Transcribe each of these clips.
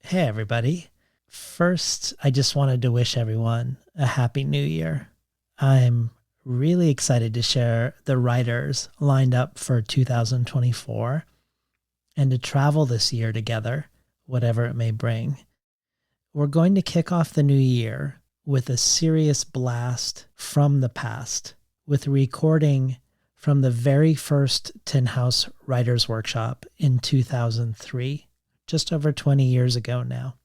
Hey, everybody. First, I just wanted to wish everyone a happy new year. I'm really excited to share the writers lined up for 2024 and to travel this year together, whatever it may bring. We're going to kick off the new year with a serious blast from the past, with a recording from the very first Tin House Writers Workshop in 2003. Just over 20 years ago now.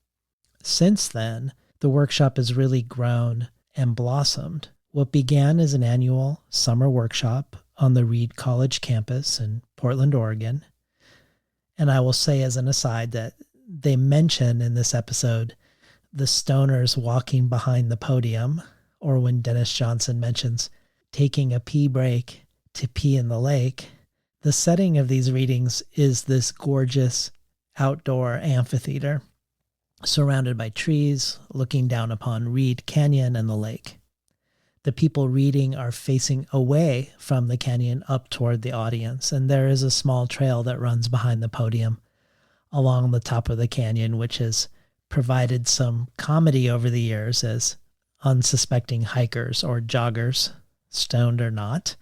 Since then, the workshop has really grown and blossomed. What began as an annual summer workshop on the Reed College campus in Portland, Oregon, and I will say as an aside that they mention in this episode the stoners walking behind the podium, or when Denis Johnson mentions taking a pee break to pee in the lake. The setting of these readings is this gorgeous outdoor amphitheater surrounded by trees, looking down upon Reed Canyon and the lake. The people reading are facing away from the canyon up toward the audience, and there is a small trail that runs behind the podium along the top of the canyon, which has provided some comedy over the years as unsuspecting hikers or joggers, stoned or not,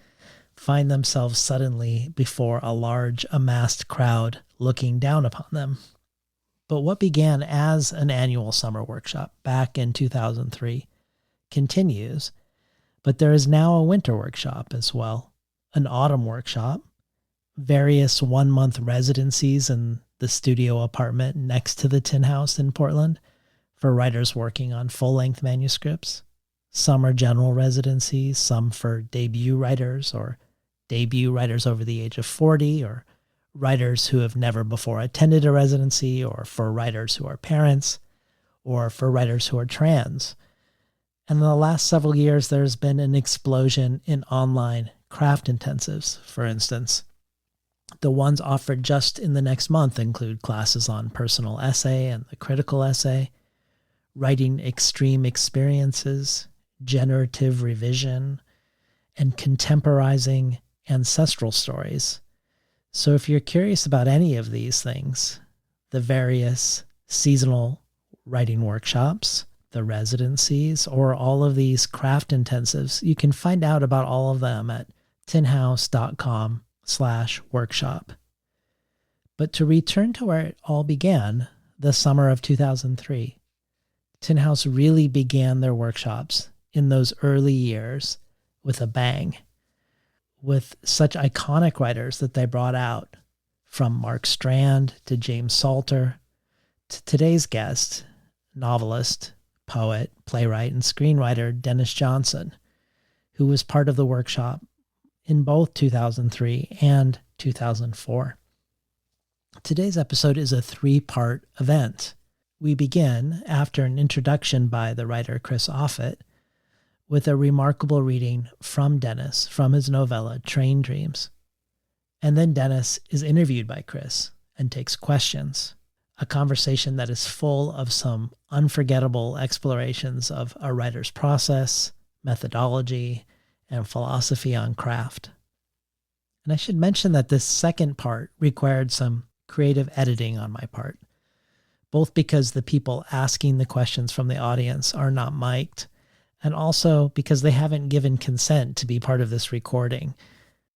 find themselves suddenly before a large amassed crowd looking down upon them. But what began as an annual summer workshop back in 2003 continues, but there is now a winter workshop as well, an autumn workshop, various one-month residencies in the studio apartment next to the Tin House in Portland for writers working on full-length manuscripts, summer general residencies, some for debut writers or debut writers over the age of 40, or writers who have never before attended a residency, or for writers who are parents, or for writers who are trans. And in the last several years, there's been an explosion in online craft intensives, for instance. The ones offered just in the next month include classes on personal essay and the critical essay, writing extreme experiences, generative revision, and contemporizing ancestral stories. So if you're curious about any of these things, the various seasonal writing workshops, the residencies, or all of these craft intensives, you can find out about all of them at tinhouse.com/workshop. But to return to where it all began, the summer of 2003, Tin House really began their workshops in those early years with a bang, with such iconic writers that they brought out, from Mark Strand to James Salter to today's guest, novelist, poet, playwright, and screenwriter Denis Johnson, who was part of the workshop in both 2003 and 2004. Today's episode is a three-part event. We begin, after an introduction by the writer Chris Offutt, with a remarkable reading from Denis from his novella, Train Dreams. And then Denis is interviewed by Chris and takes questions, a conversation that is full of some unforgettable explorations of a writer's process, methodology, and philosophy on craft. And I should mention that this second part required some creative editing on my part, both because the people asking the questions from the audience are not mic'd, and also because they haven't given consent to be part of this recording.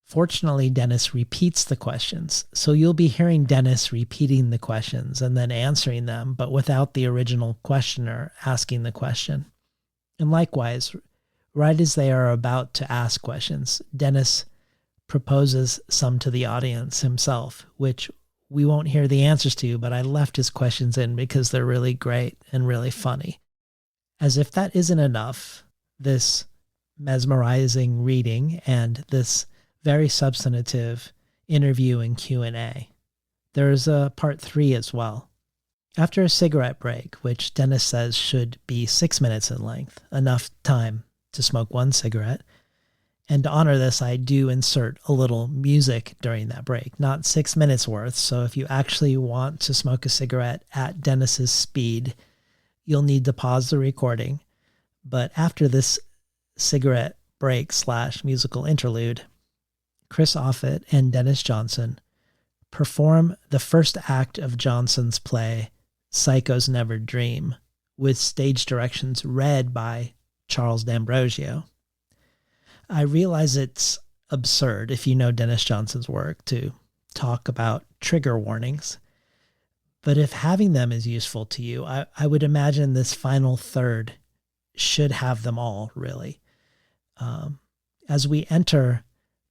Fortunately, Denis repeats the questions, so you'll be hearing Denis repeating the questions and then answering them, but without the original questioner asking the question. And likewise, right as they are about to ask questions, Denis proposes some to the audience himself, which we won't hear the answers to, but I left his questions in because they're really great and really funny. As if that isn't enough, this mesmerizing reading and this very substantive interview and Q&A, there's a part 3 as well. After a cigarette break, which Denis says should be 6 minutes in length, enough time to smoke one cigarette, and to honor this, I do insert a little music during that break, not 6 minutes worth, so if you actually want to smoke a cigarette at Denis's speed, you'll need to pause the recording. But after this cigarette break / musical interlude, Chris Offutt and Denis Johnson perform the first act of Johnson's play, Psychos Never Dream, with stage directions read by Charles D'Ambrosio. I realize it's absurd, if you know Denis Johnson's work, to talk about trigger warnings. But if having them is useful to you, I would imagine this final third should have them all, really. As we enter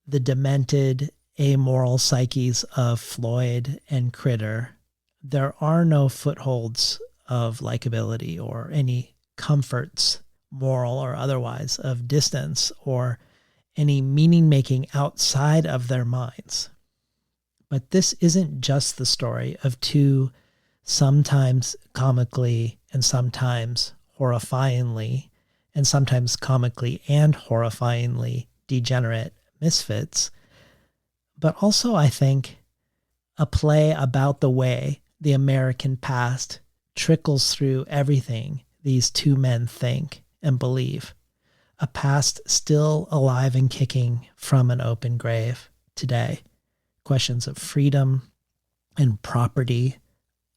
the demented, amoral psyches of Floyd and Critter, there are no footholds of likability or any comforts, moral or otherwise, of distance or any meaning-making outside of their minds. But this isn't just the story of two sometimes comically and sometimes horrifyingly, and sometimes comically and horrifyingly degenerate misfits, but also, I think, a play about the way the American past trickles through everything these two men think and believe. A past still alive and kicking from an open grave today. Questions of freedom and property,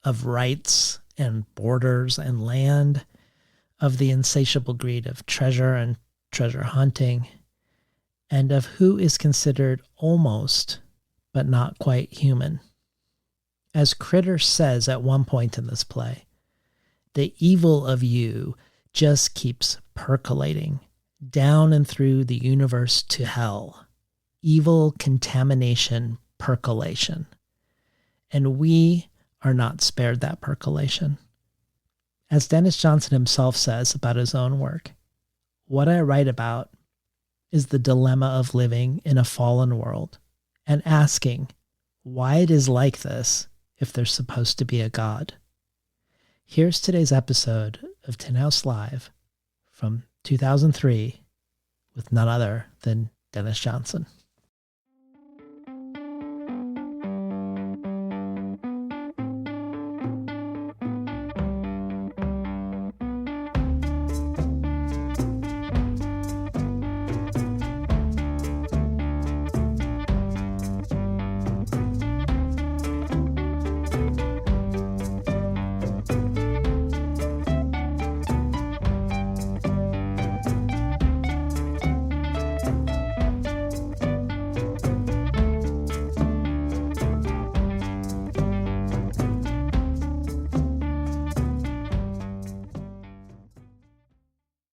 of rights and borders and land, of the insatiable greed of treasure and treasure hunting, and of who is considered almost but not quite human. As Critter says at one point in this play, the evil of you just keeps percolating down and through the universe to hell. Evil contamination percolation. And we are not spared that percolation. As Denis Johnson himself says about his own work, what I write about is the dilemma of living in a fallen world and asking why it is like this if there's supposed to be a God. Here's today's episode of Tin House Live from 2003 with none other than Denis Johnson.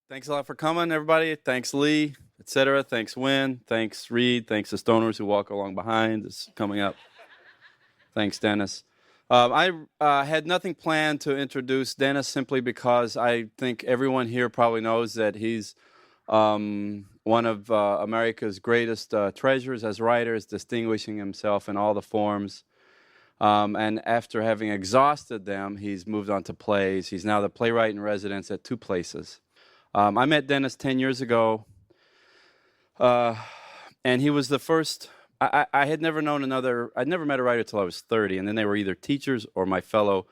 Thanks a lot for coming, everybody. Thanks, Lee, etc. Thanks, Wynn. Thanks, Reed. Thanks, the stoners who walk along behind. It's coming up. Thanks, Dennis. I had nothing planned to introduce Dennis simply because I think everyone here probably knows that he's one of America's greatest treasures as writers, distinguishing himself in all the forms. And after having exhausted them, he's moved on to plays. He's now the playwright in residence at two places. I met Dennis 10 years ago, and he was the first. I had never known another. I'd never met a writer till I was 30, and then they were either teachers or my fellow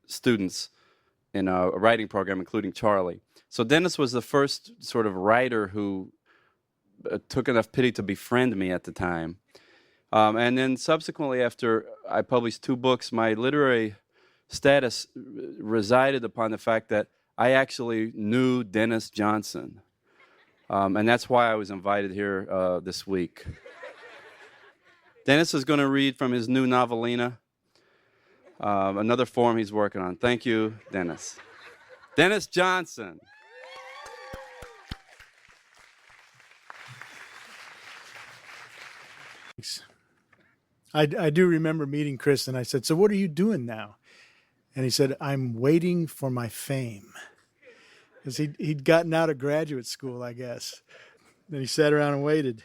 students in a writing program, including Charlie. So Dennis was the first sort of writer who took enough pity to befriend me at the time. And then subsequently, after I published two books, my literary status resided upon the fact that I actually knew Denis Johnson, and that's why I was invited here this week. Denis is going to read from his new novelina, another form he's working on. Thank you, Denis. Denis Johnson. Thanks. I do remember meeting Chris, and I said, "So what are you doing now?" And he said, "I'm waiting for my fame." Because he'd gotten out of graduate school, I guess. Then he sat around and waited.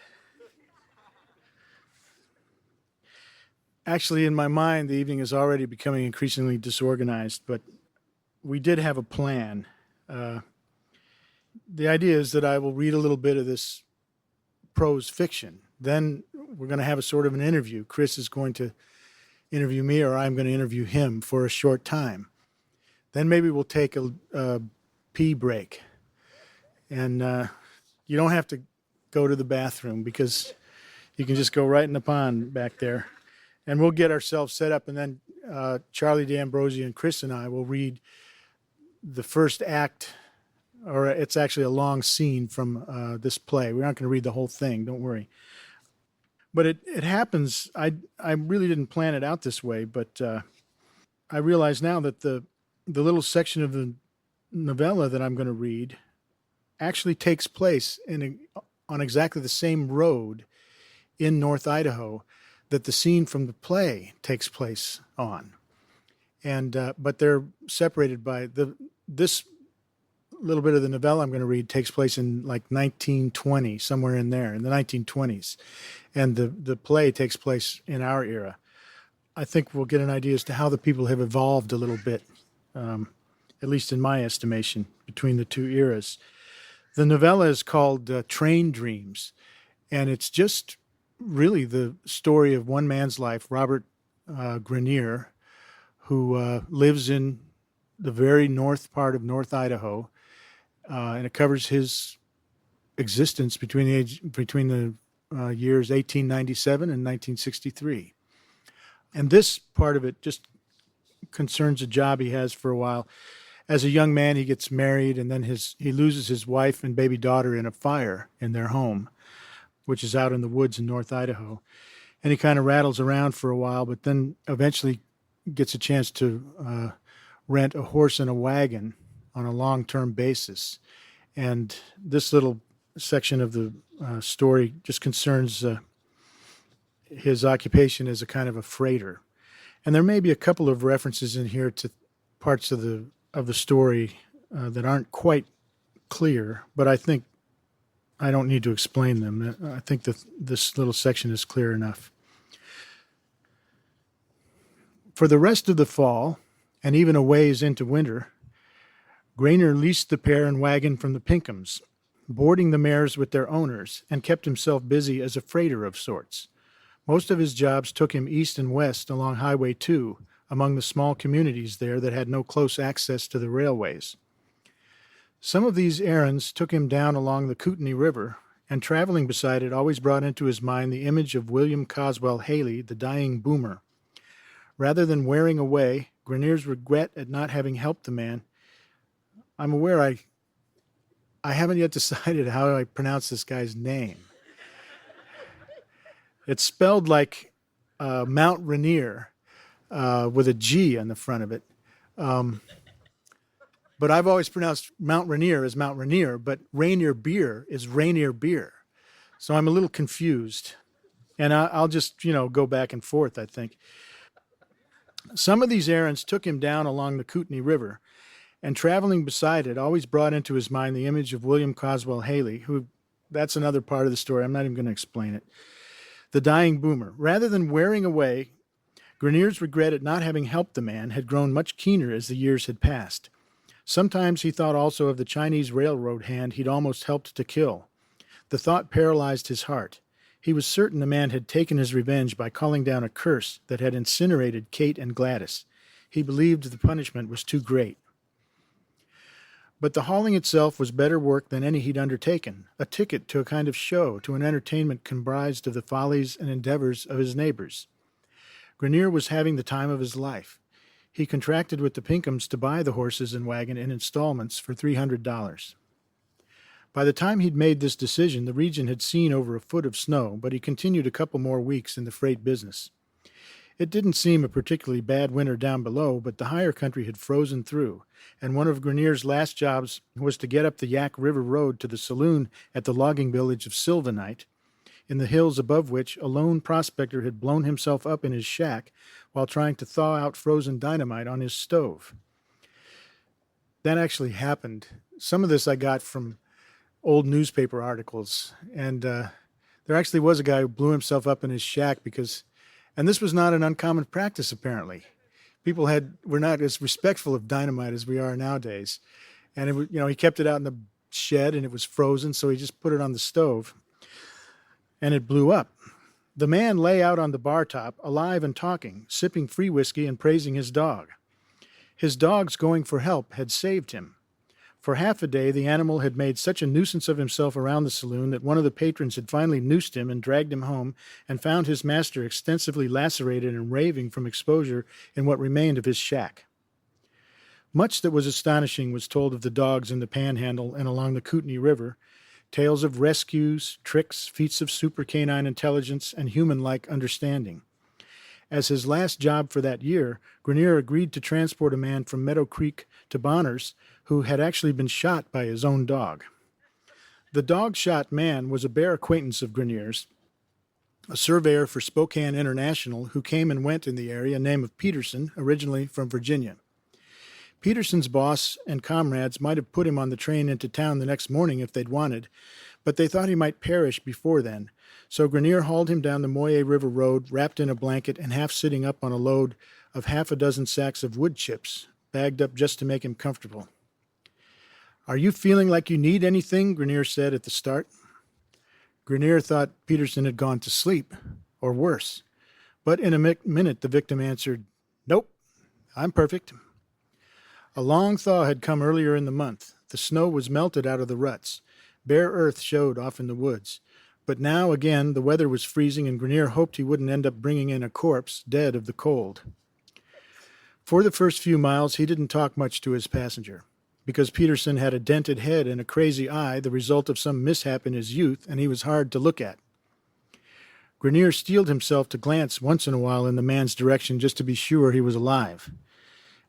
Actually, in my mind, the evening is already becoming increasingly disorganized, but we did have a plan. The idea is that I will read a little bit of this prose fiction. Then we're going to have a sort of an interview. Chris is going to interview me, or I'm going to interview him for a short time. Then maybe we'll take a pee break. And you don't have to go to the bathroom because you can just go right in the pond back there. And we'll get ourselves set up, and then Charlie D'Ambrosio and Chris and I will read the first act, or it's actually a long scene from this play. We're not going to read the whole thing, don't worry. But it happens, I really didn't plan it out this way, but I realize now that the little section of the novella that I'm going to read actually takes place on exactly the same road in North Idaho that the scene from the play takes place on. And but they're separated by this little bit of the novella I'm going to read takes place in like 1920, somewhere in there, in the 1920s. And the play takes place in our era. I think we'll get an idea as to how the people have evolved a little bit, at least in my estimation, between the two eras. The novella is called Train Dreams, and it's just really the story of one man's life, Robert Grenier, who lives in the very north part of North Idaho, and it covers his existence between the years 1897 and 1963. And this part of it just concerns a job he has for a while. As a young man, he gets married, and then he loses his wife and baby daughter in a fire in their home, which is out in the woods in North Idaho. And he kind of rattles around for a while, but then eventually gets a chance to rent a horse and a wagon on a long-term basis. And this little section of the story just concerns his occupation as a kind of a freighter. And there may be a couple of references in here to parts of the story that aren't quite clear, but I think I don't need to explain them. I think that this little section is clear enough. For the rest of the fall, and even a ways into winter, Grenier leased the pair and wagon from the Pinkhams, boarding the mares with their owners, and kept himself busy as a freighter of sorts. Most of his jobs took him east and west along Highway 2, among the small communities there that had no close access to the railways. Some of these errands took him down along the Kootenai River, and traveling beside it always brought into his mind the image of William Coswell Haley, the dying boomer. Rather than wearing away, Grenier's regret at not having helped the man. I'm aware I haven't yet decided how I pronounce this guy's name. It's spelled like Mount Rainier with a G on the front of it. But I've always pronounced Mount Rainier as Mount Rainier, but Rainier Beer is Rainier Beer. So I'm a little confused. And I'll just, go back and forth, I think. Some of these errands took him down along the Kootenai River, and traveling beside it always brought into his mind the image of William Coswell Haley, who, that's another part of the story. I'm not even going to explain it. The dying boomer. Rather than wearing away, Grenier's regret at not having helped the man had grown much keener as the years had passed. Sometimes he thought also of the Chinese railroad hand he'd almost helped to kill. The thought paralyzed his heart. He was certain the man had taken his revenge by calling down a curse that had incinerated Kate and Gladys. He believed the punishment was too great. But the hauling itself was better work than any he'd undertaken, a ticket to a kind of show, to an entertainment comprised of the follies and endeavors of his neighbors. Grenier was having the time of his life. He contracted with the Pinkhams to buy the horses and wagon in installments for $300. By the time he'd made this decision, the region had seen over a foot of snow, but he continued a couple more weeks in the freight business. It didn't seem a particularly bad winter down below, but the higher country had frozen through, and one of Grenier's last jobs was to get up the Yak River Road to the saloon at the logging village of Sylvanite, in the hills above which a lone prospector had blown himself up in his shack while trying to thaw out frozen dynamite on his stove. That actually happened. Some of this I got from old newspaper articles, and there actually was a guy who blew himself up in his shack and this was not an uncommon practice apparently. People were not as respectful of dynamite as we are nowadays, and he kept it out in the shed and it was frozen, so he just put it on the stove, and it blew up. The man lay out on the bar top, alive and talking, sipping free whiskey and praising his dog. His dog's going for help had saved him. For half a day, the animal had made such a nuisance of himself around the saloon that one of the patrons had finally noosed him and dragged him home and found his master extensively lacerated and raving from exposure in what remained of his shack. Much that was astonishing was told of the dogs in the Panhandle and along the Kootenai River, tales of rescues, tricks, feats of super canine intelligence, and human-like understanding. As his last job for that year, Grenier agreed to transport a man from Meadow Creek to Bonners who had actually been shot by his own dog. The dog-shot man was a bare acquaintance of Grenier's, a surveyor for Spokane International who came and went in the area named Peterson, originally from Virginia. Peterson's boss and comrades might have put him on the train into town the next morning if they'd wanted, but they thought he might perish before then, so Grenier hauled him down the Moyer River Road, wrapped in a blanket and half sitting up on a load of half a dozen sacks of wood chips, bagged up just to make him comfortable. "Are you feeling like you need anything?" Grenier said at the start. Grenier thought Peterson had gone to sleep, or worse. But in a minute the victim answered, "Nope, I'm perfect." A long thaw had come earlier in the month. The snow was melted out of the ruts. Bare earth showed off in the woods. But now again the weather was freezing and Grenier hoped he wouldn't end up bringing in a corpse, dead of the cold. For the first few miles he didn't talk much to his passenger, because Peterson had a dented head and a crazy eye, the result of some mishap in his youth, and he was hard to look at. Grenier steeled himself to glance once in a while in the man's direction just to be sure he was alive.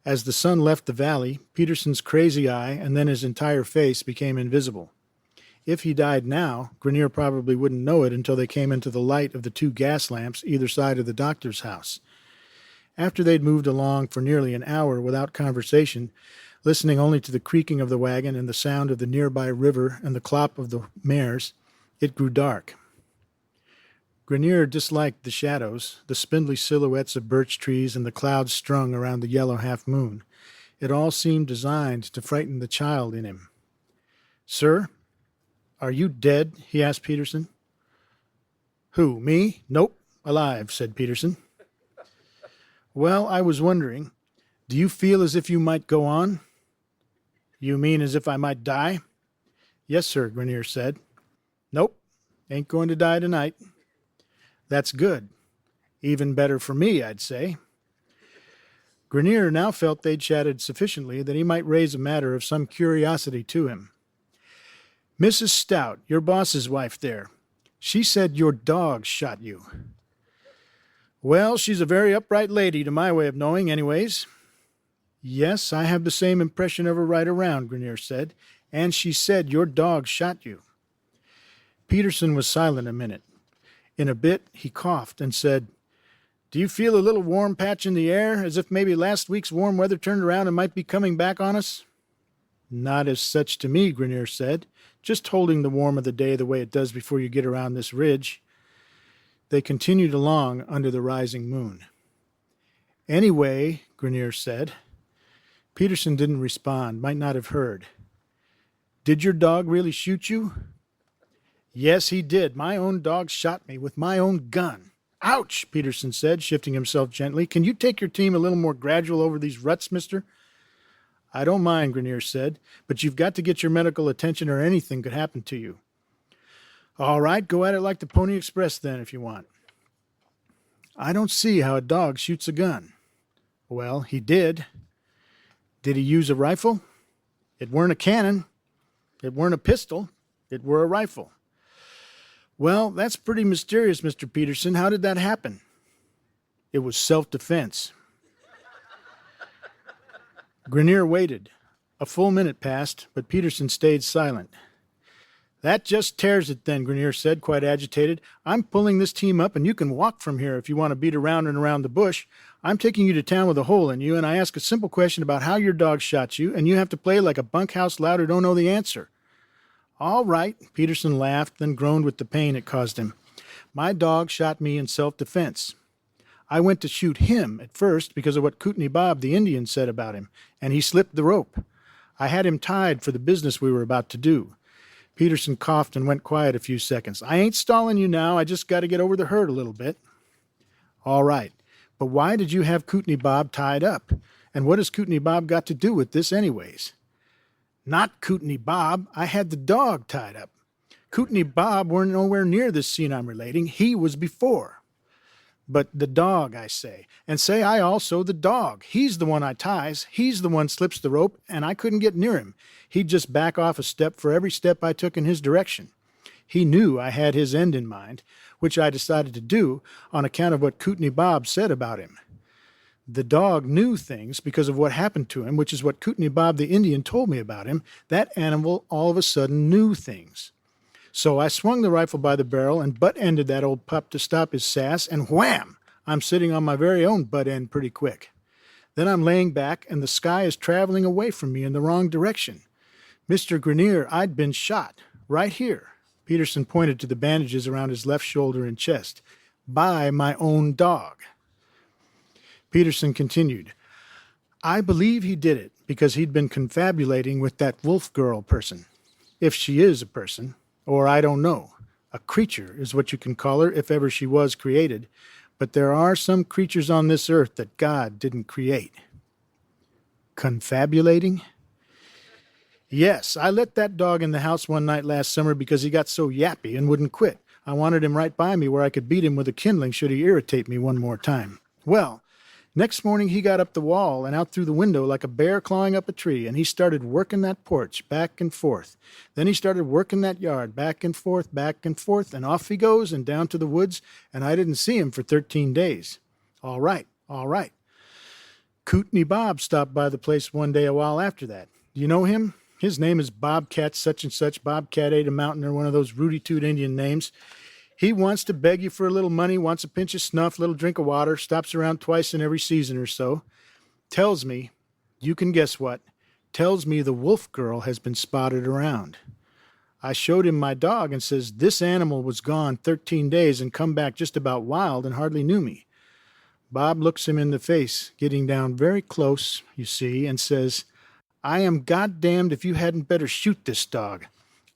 As the sun left the valley, Peterson's crazy eye and then his entire face became invisible. If he died now, Grenier probably wouldn't know it until they came into the light of the two gas lamps either side of the doctor's house. After they'd moved along for nearly an hour without conversation, listening only to the creaking of the wagon and the sound of the nearby river and the clop of the mares, it grew dark. Grenier disliked the shadows, the spindly silhouettes of birch trees and the clouds strung around the yellow half-moon. It all seemed designed to frighten the child in him. "Sir, are you dead?" he asked Peterson. "Who, me? Nope, alive," said Peterson. "Well, I was wondering, do you feel as if you might go on?" "You mean as if I might die?" "Yes, sir," Grenier said. "Nope, ain't going to die tonight." "That's good. Even better for me, I'd say." Grenier now felt they'd chatted sufficiently that he might raise a matter of some curiosity to him. "Mrs. Stout, your boss's wife there, she said your dog shot you." "Well, she's a very upright lady to my way of knowing, anyways." "Yes, I have the same impression of her right around," Grenier said, "and she said your dog shot you." Peterson was silent a minute. In a bit, he coughed and said, "Do you feel a little warm patch in the air, as if maybe last week's warm weather turned around and might be coming back on us?" "Not as such to me," Grenier said, "just holding the warm of the day the way it does before you get around this ridge." They continued along under the rising moon. "Anyway," Grenier said. Peterson didn't respond, might not have heard. "Did your dog really shoot you?" "Yes, he did. My own dog shot me with my own gun." "Ouch," Peterson said, shifting himself gently. "Can you take your team a little more gradual over these ruts, mister?" "I don't mind," Grenier said, "but you've got to get your medical attention or anything could happen to you." "All right, go at it like the Pony Express then, if you want." "I don't see how a dog shoots a gun." "Well, he did." "Did he use a rifle?" "It weren't a cannon. It weren't a pistol. It were a rifle." "Well, that's pretty mysterious, Mr. Peterson. How did that happen?" "It was self-defense." Grenier waited. A full minute passed, but Peterson stayed silent. "That just tears it then," Grenier said, quite agitated. "I'm pulling this team up, and you can walk from here if you want to beat around and around the bush. I'm taking you to town with a hole in you, and I ask a simple question about how your dog shot you, and you have to play like a bunkhouse lout who don't know the answer." "All right," Peterson laughed, then groaned with the pain it caused him. "My dog shot me in self-defense. I went to shoot him at first because of what Kootenai Bob the Indian said about him, and he slipped the rope. I had him tied for the business we were about to do." Peterson coughed and went quiet a few seconds. "I ain't stalling you now. I just got to get over the hurt a little bit." "All right, but why did you have Kootenai Bob tied up? And what has Kootenai Bob got to do with this anyways?" Not Kootenai Bob. I had the dog tied up. Kootenai Bob weren't nowhere near this scene I'm relating. He was before. But the dog, I say. And say I also the dog. He's the one I ties. He's the one slips the rope, and I couldn't get near him. He'd just back off a step for every step I took in his direction. He knew I had his end in mind, which I decided to do on account of what Kootenai Bob said about him. The dog knew things because of what happened to him, which is what Kootenai Bob the Indian told me about him. That animal all of a sudden knew things. So I swung the rifle by the barrel and butt-ended that old pup to stop his sass, and wham! I'm sitting on my very own butt end pretty quick. Then I'm laying back, and the sky is traveling away from me in the wrong direction. Mr. Grenier, I'd been shot, right here. Peterson pointed to the bandages around his left shoulder and chest. By my own dog. Peterson continued, I believe he did it because he'd been confabulating with that wolf girl person. If she is a person, or I don't know. A creature is what you can call her if ever she was created. But there are some creatures on this earth that God didn't create. Confabulating? Yes, I let that dog in the house one night last summer because he got so yappy and wouldn't quit. I wanted him right by me where I could beat him with a kindling should he irritate me one more time. Well, next morning he got up the wall and out through the window like a bear clawing up a tree, and he started working that porch back and forth. Then he started working that yard back and forth, and off he goes and down to the woods, and I didn't see him for 13 days. All right. Kootenai Bob stopped by the place one day a while after that. Do you know him? His name is Bobcat such and such. Bobcat ate a mountain or one of those Rudy-Toot Indian names. He wants to beg you for a little money, wants a pinch of snuff, little drink of water, stops around twice in every season or so. Tells me, you can guess what, tells me the wolf girl has been spotted around. I showed him my dog and says, this animal was gone 13 days and come back just about wild and hardly knew me. Bob looks him in the face, getting down very close, you see, and says, I am goddamned if you hadn't better shoot this dog.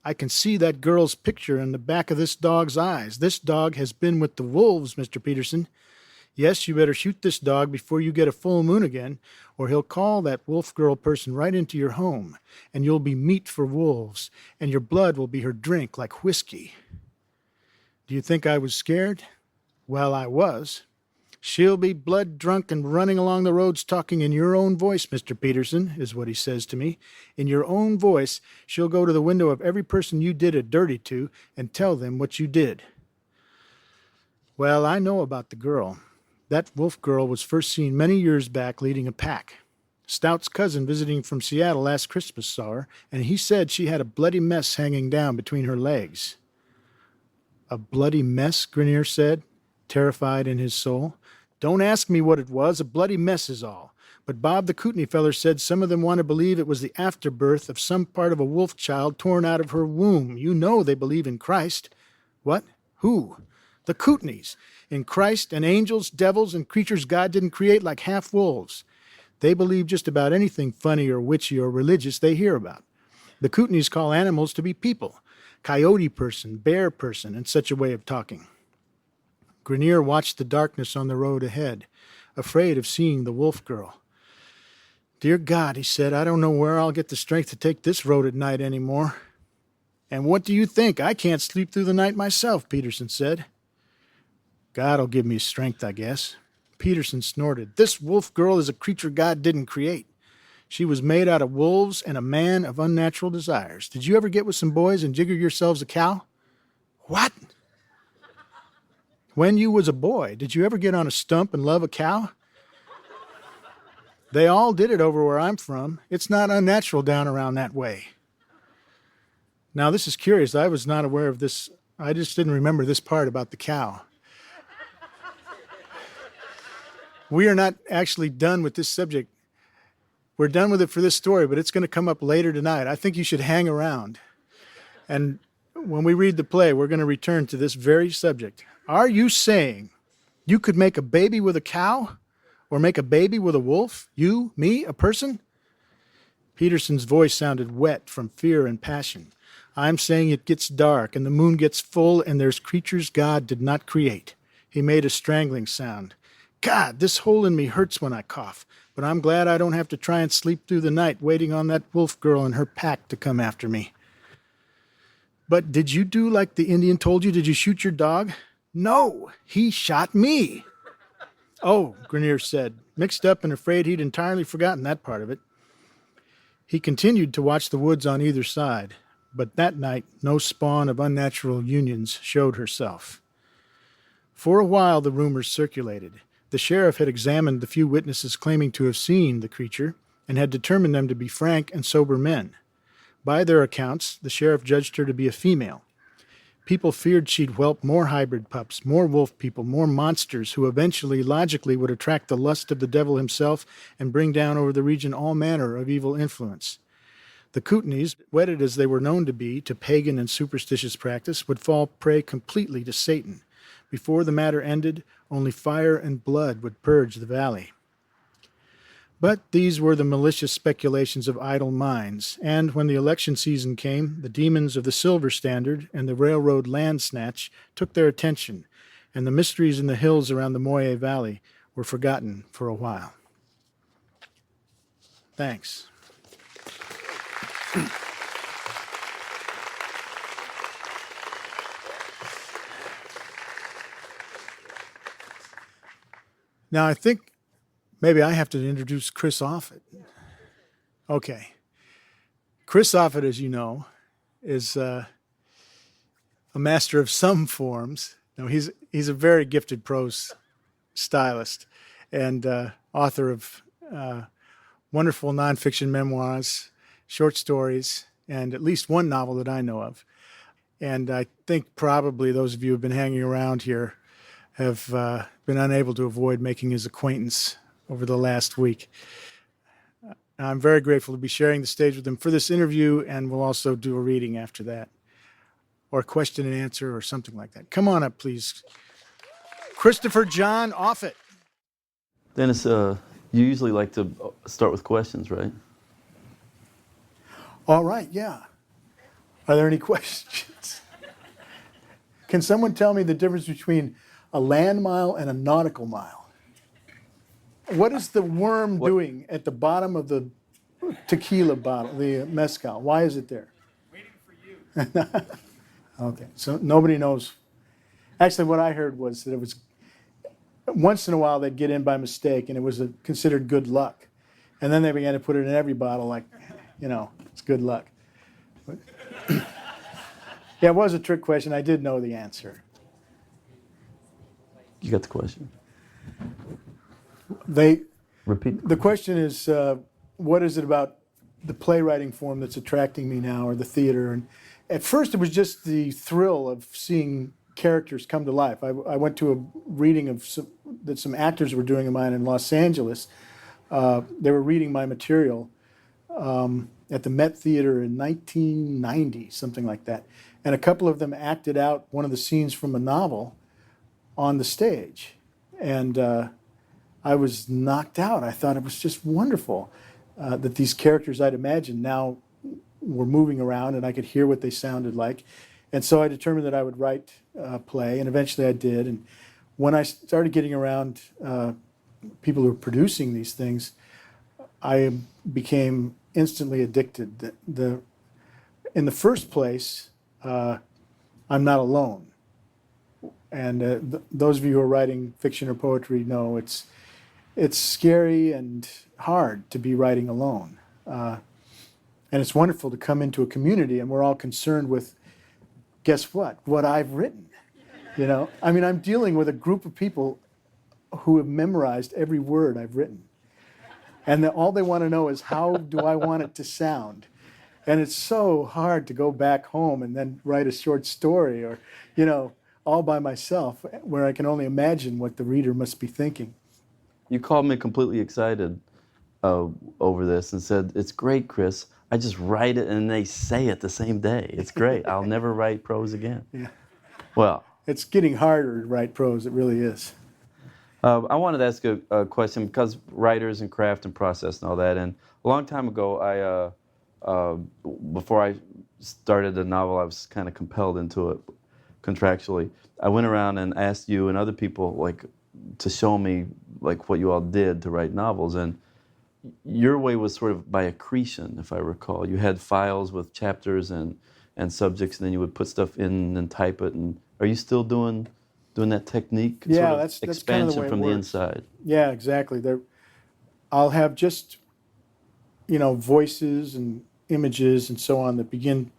I can see that girl's picture in the back of this dog's eyes. This dog has been with the wolves, Mr. Peterson. Yes, you better shoot this dog before you get a full moon again, or he'll call that wolf girl person right into your home, and you'll be meat for wolves, and your blood will be her drink like whiskey. Do you think I was scared? Well, I was. She'll be blood drunk and running along the roads talking in your own voice, Mr. Peterson, is what he says to me. In your own voice, she'll go to the window of every person you did a dirty to and tell them what you did. Well, I know about the girl. That wolf girl was first seen many years back leading a pack. Stout's cousin visiting from Seattle last Christmas saw her, and he said she had a bloody mess hanging down between her legs. A bloody mess, Grenier said, terrified in his soul. Don't ask me what it was. A bloody mess is all. But Bob the Kootenai feller said some of them want to believe it was the afterbirth of some part of a wolf child torn out of her womb. You know they believe in Christ. What? Who? The Kootenays. In Christ and angels, devils, and creatures God didn't create like half-wolves. They believe just about anything funny or witchy or religious they hear about. The Kootenays call animals to be people. Coyote person, bear person, and such a way of talking. Grenier watched the darkness on the road ahead, afraid of seeing the wolf girl. Dear God, he said, I don't know where I'll get the strength to take this road at night anymore. And what do you think? I can't sleep through the night myself, Peterson said. God'll give me strength, I guess. Peterson snorted. This wolf girl is a creature God didn't create. She was made out of wolves and a man of unnatural desires. Did you ever get with some boys and jigger yourselves a cow? What? When you was a boy, did you ever get on a stump and love a cow? They all did it over where I'm from. It's not unnatural down around that way. Now, this is curious. I was not aware of this. I just didn't remember this part about the cow. We are not actually done with this subject. We're done with it for this story, but it's going to come up later tonight. I think you should hang around. And when we read the play, we're going to return to this very subject. Are you saying you could make a baby with a cow or make a baby with a wolf? You, me, a person? Peterson's voice sounded wet from fear and passion. I'm saying it gets dark and the moon gets full and there's creatures God did not create. He made a strangling sound. God, this hole in me hurts when I cough. but I'm glad I don't have to try and sleep through the night waiting on that wolf girl and her pack to come after me. But did you do like the Indian told you? Did you shoot your dog? No, he shot me. Oh, Grenier said, mixed up and afraid he'd entirely forgotten that part of it. He continued to watch the woods on either side, but that night no spawn of unnatural unions showed herself. For a while the rumors circulated. The sheriff had examined the few witnesses claiming to have seen the creature and had determined them to be frank and sober men. By their accounts, the sheriff judged her to be a female. People feared she'd whelp more hybrid pups, more wolf people, more monsters who eventually, logically, would attract the lust of the devil himself and bring down over the region all manner of evil influence. The Kootenays, wedded as they were known to be to pagan and superstitious practice, would fall prey completely to Satan. Before the matter ended, only fire and blood would purge the valley. But these were the malicious speculations of idle minds, and when the election season came, the demons of the Silver Standard and the railroad land snatch took their attention, and the mysteries in the hills around the Moye Valley were forgotten for a while. Thanks. Now, I think maybe I have to introduce Chris Offutt. Okay. Chris Offutt, as you know, is a master of some forms. No, he's a very gifted prose stylist and author of wonderful nonfiction memoirs, short stories, and at least one novel that I know of. And I think probably those of you who have been hanging around here have been unable to avoid making his acquaintance over the last week. I'm very grateful to be sharing the stage with him for this interview, and we'll also do a reading after that, or question and answer, or something like that. Come on up, please. Christopher John Offutt. Dennis, you usually like to start with questions, right? All right, yeah. Are there any questions? Can someone tell me the difference between a land mile and a nautical mile? What is the worm doing at the bottom of the tequila bottle, the mezcal? Why is it there? Waiting for you. Okay, so nobody knows. Actually, what I heard was that it was once in a while they'd get in by mistake, and it was considered good luck. And then they began to put it in every bottle, like, it's good luck. But yeah, it was a trick question. I did know the answer. You got the question? Repeat. The question is, what is it about the playwriting form that's attracting me now, or the theater? And at first, it was just the thrill of seeing characters come to life. I went to a reading of some actors were doing of mine in Los Angeles. They were reading my material at the Met Theater in 1990, something like that. And a couple of them acted out one of the scenes from a novel on the stage. And I was knocked out. I thought it was just wonderful that these characters I'd imagined now were moving around and I could hear what they sounded like. And so I determined that I would write a play, and eventually I did. And when I started getting around people who were producing these things, I became instantly addicted. In the first place, I'm not alone. And those of you who are writing fiction or poetry know it's scary and hard to be writing alone. And it's wonderful to come into a community and we're all concerned with, guess what I've written. I mean, I'm dealing with a group of people who have memorized every word I've written. And all they want to know is, how do I want it to sound? And it's so hard to go back home and then write a short story or, all by myself, where I can only imagine what the reader must be thinking. You called me completely excited over this and said, "It's great, Chris. I just write it and they say it the same day. It's great. I'll never write prose again." Yeah. Well, it's getting harder to write prose. It really is. I wanted to ask a question, because writers and craft and process and all that. And a long time ago, before I started the novel, I was kind of compelled into it contractually. I went around and asked you and other people to show me what you all did to write novels, and your way was sort of by accretion, if I recall. You had files with chapters and subjects, and then you would put stuff in and type it. And are you still doing that technique? Yeah, sort of that's expansion kind of the way from it the works. inside. Yeah, exactly. I'll have just, voices and images and so on that begin.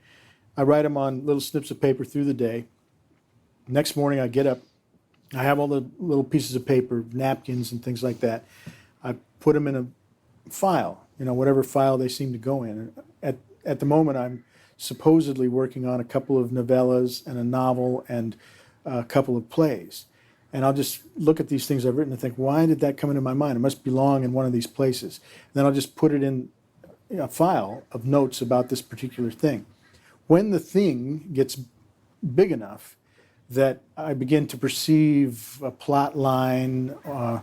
I write them on little snips of paper through the day. Next morning I get up. I have all the little pieces of paper, napkins and things like that. I put them in a file, whatever file they seem to go in. At the moment, I'm supposedly working on a couple of novellas and a novel and a couple of plays. And I'll just look at these things I've written and think, why did that come into my mind? It must belong in one of these places. And then I'll just put it in a file of notes about this particular thing. When the thing gets big enough that I begin to perceive a plot line or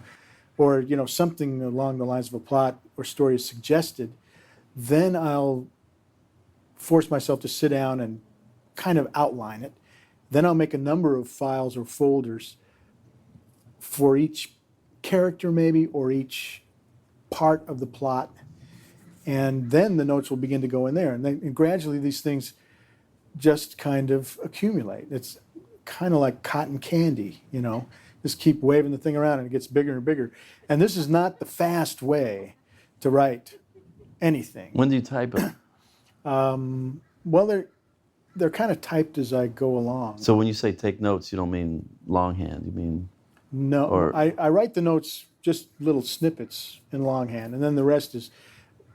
something along the lines of a plot or story is suggested, then I'll force myself to sit down and kind of outline it. Then I'll make a number of files or folders for each character maybe or each part of the plot. And then the notes will begin to go in there. And gradually these things just kind of accumulate. It's kind of like cotton candy, just keep waving the thing around and it gets bigger and bigger. And this is not the fast way to write anything. When do you type it? Well, they're kind of typed as I go along. So when you say take notes, you don't mean longhand, you mean... No, I write the notes, just little snippets in longhand, and then the rest is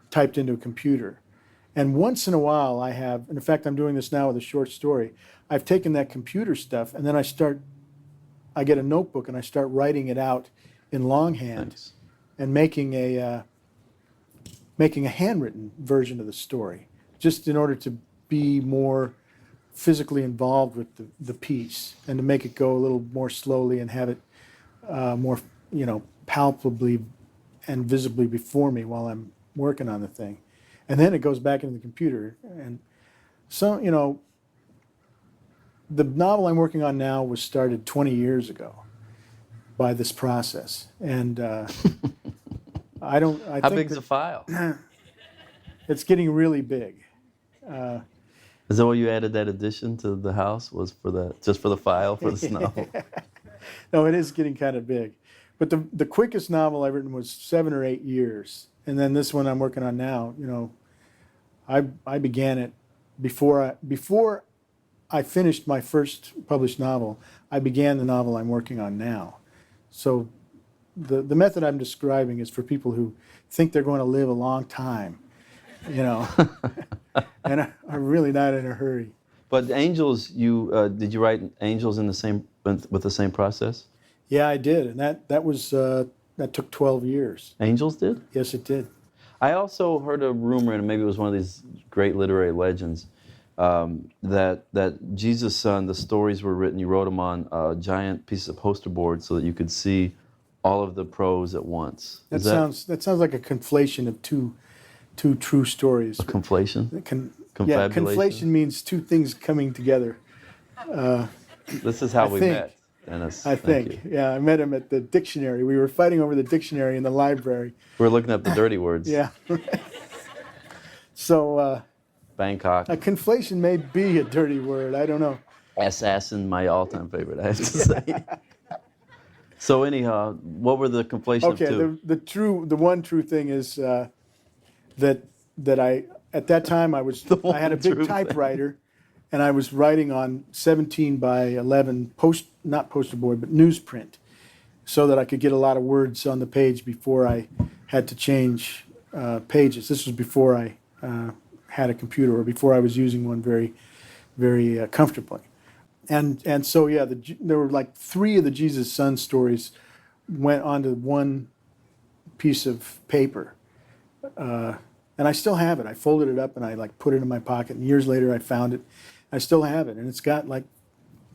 typed into a computer. And once in a while I have, and in fact I'm doing this now with a short story, I've taken that computer stuff and then I get a notebook and I start writing it out in longhand. Thanks. And making a handwritten version of the story, just in order to be more physically involved with the piece and to make it go a little more slowly and have it more, palpably and visibly before me while I'm working on the thing. And then it goes back into the computer. And so, the novel I'm working on now was started 20 years ago by this process. And How big's the file? It's getting really big. Is that why you added that addition to the house? Was just for the file for this novel? No, it is getting kind of big. But the quickest novel I've written was 7 or 8 years. And then this one I'm working on now, I began it before I finished my first published novel. I began the novel I'm working on now. So the method I'm describing is for people who think they're going to live a long time, and I'm really not in a hurry. But Angels, did you write Angels with the same process? Yeah, I did, and that took 12 years. Angels did? Yes, it did. I also heard a rumor, and maybe it was one of these great literary legends, that Jesus' Son, the stories were written, you wrote them on a giant piece of poster board so that you could see all of the prose at once. That sounds like a conflation of two true stories. A conflation? Yeah, conflation means two things coming together. This is how we met, Dennis. I think. Yeah, I met him at the dictionary. We were fighting over the dictionary in the library. We were looking up the dirty words. Yeah. So... Bangkok. A conflation may be a dirty word. I don't know. Assassin, my all-time favorite, I have to say. So anyhow, what were the conflation of two? The one true thing is that I at that time I had a big typewriter, and I was writing on 17 by 11 not poster board but newsprint, so that I could get a lot of words on the page before I had to change pages. This was before I had a computer, or before I was using one very, very comfortably. And so, yeah, there were like 3 of the Jesus Son stories went onto one piece of paper. And I still have it. I folded it up and I put it in my pocket. And years later, I found it. I still have it. And it's got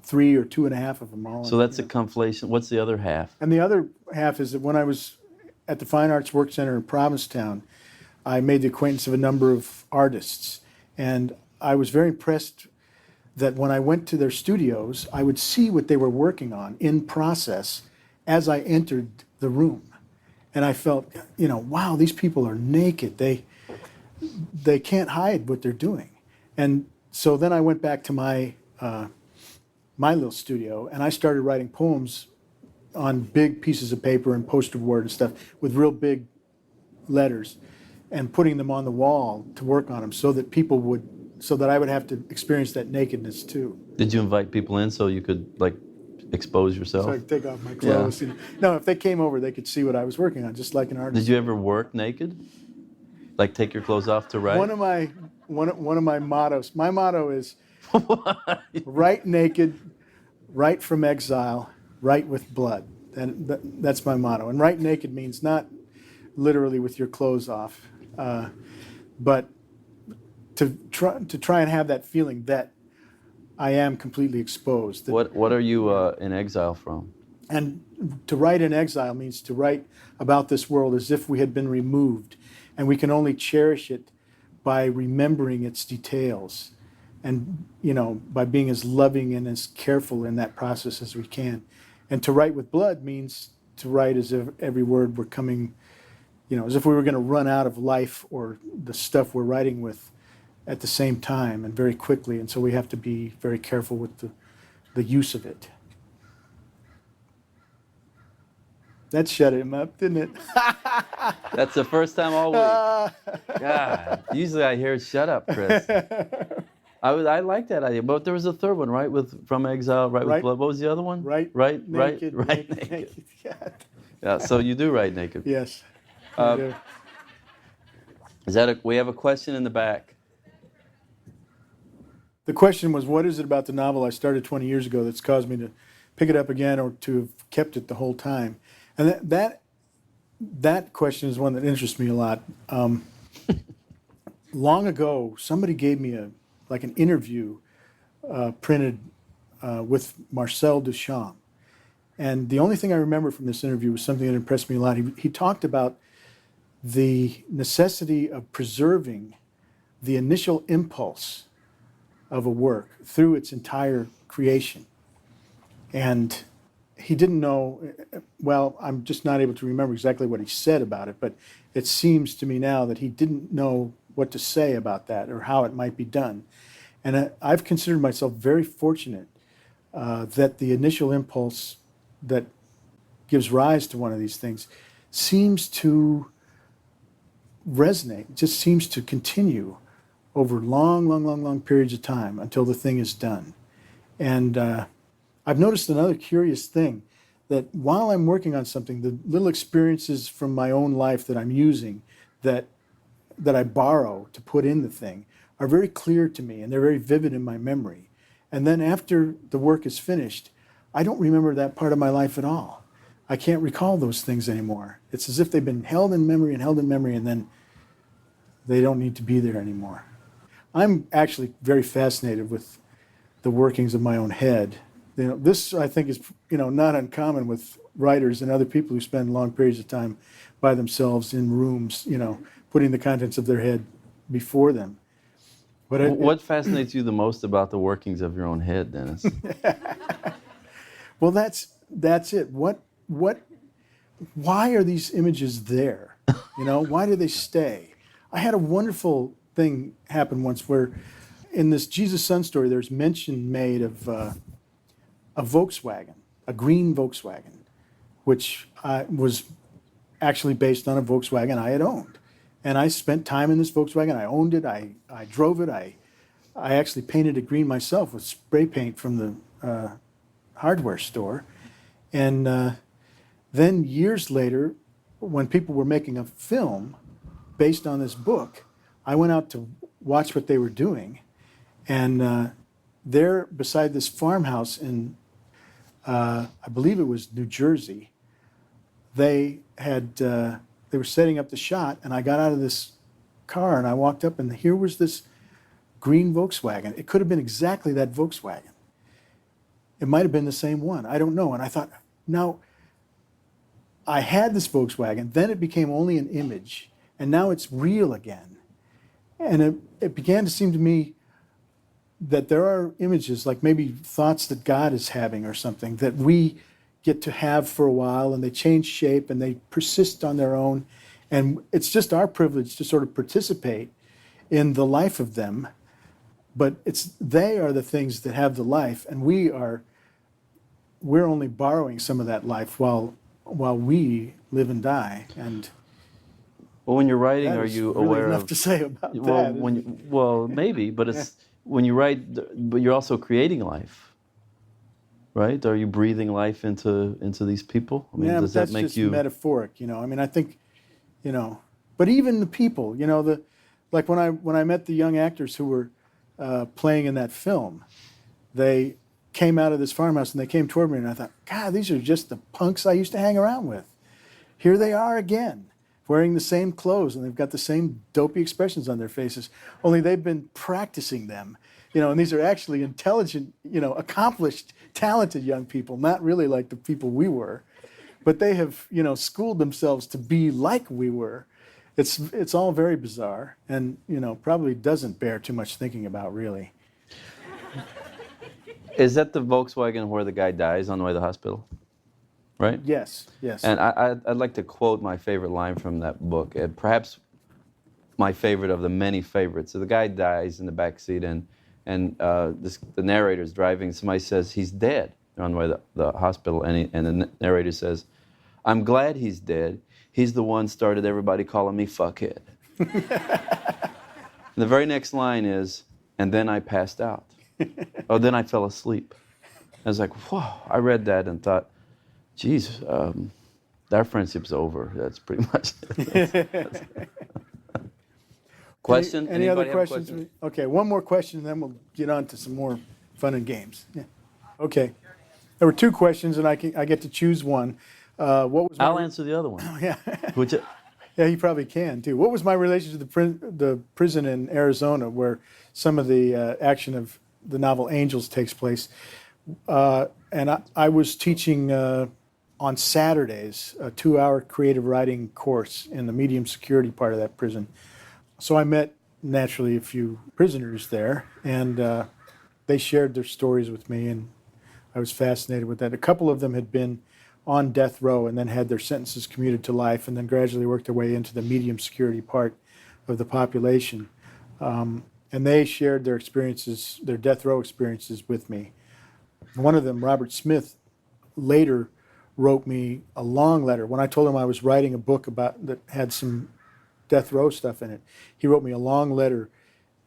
3 or 2.5 of them all. So that's a conflation. What's the other half? And the other half is that when I was at the Fine Arts Work Center in Provincetown, I made the acquaintance of a number of artists, and I was very impressed that when I went to their studios, I would see what they were working on in process as I entered the room. And I felt, wow, these people are naked. They can't hide what they're doing. And so then I went back to my little studio, and I started writing poems on big pieces of paper and poster board and stuff with real big letters, and putting them on the wall to work on them so that I would have to experience that nakedness too. Did you invite people in so you could like expose yourself? So I could take off my clothes. Yeah. No, if they came over, they could see what I was working on, just like an artist. Did you ever work naked? Like take your clothes off to write? One of my mottos. My motto is write naked, write from exile, write with blood. That's my motto. And write naked means not literally with your clothes off, but to try and have that feeling that I am completely exposed. What are you in exile from? And to write in exile means to write about this world as if we had been removed, and we can only cherish it by remembering its details, and by being as loving and as careful in that process as we can. And to write with blood means to write as if every word were coming, as if we were going to run out of life or the stuff we're writing with at the same time and very quickly. And so we have to be very careful with the use of it. That shut him up, didn't it? That's the first time all week. God, usually I hear "shut up, Chris." I like that idea, but there was a third one, right? From exile, right with blood. What was the other one? Right naked. Yeah. So you do write naked. Yes. I do. We have a question in the back. The question was, what is it about the novel I started 20 years ago that's caused me to pick it up again or to have kept it the whole time? And that question is one that interests me a lot. Long ago, somebody gave me an interview printed with Marcel Duchamp. And the only thing I remember from this interview was something that impressed me a lot. He talked about the necessity of preserving the initial impulse of a work through its entire creation. And he didn't know, well, I'm just not able to remember exactly what he said about it, but it seems to me now that he didn't know what to say about that or how it might be done. And I've considered myself very fortunate that the initial impulse that gives rise to one of these things seems to resonate, just seems to continue over long periods of time until the thing is done. And I've noticed another curious thing, that while I'm working on something, the little experiences from my own life that I'm using, that I borrow to put in the thing, are very clear to me, and they're very vivid in my memory. And then after the work is finished, I don't remember that part of my life at all. I can't recall those things anymore. It's as if they've been held in memory, and then they don't need to be there anymore. I'm actually very fascinated with the workings of my own head. This, I think, is not uncommon with writers and other people who spend long periods of time by themselves in rooms, putting the contents of their head before them. But what fascinates you the most about the workings of your own head, Dennis? Well, that's it. Why are these images there? Why do they stay? I had a wonderful thing happen once where in this Jesus Son story, there's mention made of a Volkswagen, a green Volkswagen, which was actually based on a Volkswagen I had owned. And I spent time in this Volkswagen. I owned it. I drove it. I actually painted it green myself with spray paint from the hardware store. And then years later, when people were making a film based on this book, I went out to watch what they were doing. And there, beside this farmhouse in, I believe it was New Jersey, they were setting up the shot, and I got out of this car and I walked up, and here was this green Volkswagen. It could have been exactly that Volkswagen. It might have been the same one. I don't know. And I thought, now, I had this Volkswagen, then it became only an image, and now it's real again. And it began to seem to me that there are images, like maybe thoughts that God is having or something, that we get to have for a while, and they change shape and they persist on their own. And it's just our privilege to sort of participate in the life of them. But they are the things that have the life, and we're only borrowing some of that life while we live and die. And well, when you're writing, that are is you really aware enough of? to say about Well, that? maybe, but it's when you write, but you're also creating life, right? Are you breathing life into these people? I mean, Yeah, does but that's that make just you metaphoric, I mean, I think, but even the people, like when I met the young actors who were playing in that film, they came out of this farmhouse and they came toward me, and I thought, God, these are just the punks I used to hang around with. Here they are again, wearing the same clothes, and they've got the same dopey expressions on their faces, only they've been practicing them. And these are actually intelligent, accomplished, talented young people, not really like the people we were. But they have, schooled themselves to be like we were. It's all very bizarre, and, probably doesn't bear too much thinking about, really. Is that the Volkswagen where the guy dies on the way to the hospital? Right? Yes. And I'd like to quote my favorite line from that book, perhaps my favorite of the many favorites. So the guy dies in the back seat, and the narrator's driving. Somebody says, he's dead. They're on the way to the hospital, and the narrator says, I'm glad he's dead. He's the one started everybody calling me fuckhead. And the very next line is, and then I passed out. Oh, then I fell asleep. I was like, whoa. I read that and thought, geez, our friendship's over. That's pretty much it. Question? Any other Anybody have a questions? question? Okay, one more question, and then we'll get on to some more fun and games. Yeah. Okay. There were two questions, and I get to choose one. What was I'll answer the other one. Yeah. Yeah, you probably can, too. What was my relation to the prison in Arizona where some of the action of the novel Angels takes place? And I was teaching on Saturdays a 2-hour creative writing course in the medium security part of that prison. So I met, naturally, a few prisoners there, and they shared their stories with me, and I was fascinated with that. A couple of them had been on death row and then had their sentences commuted to life, and then gradually worked their way into the medium security part of the population. And they shared their experiences, their death row experiences with me. One of them, Robert Smith, later wrote me a long letter. When I told him I was writing a book that had some death row stuff in it, he wrote me a long letter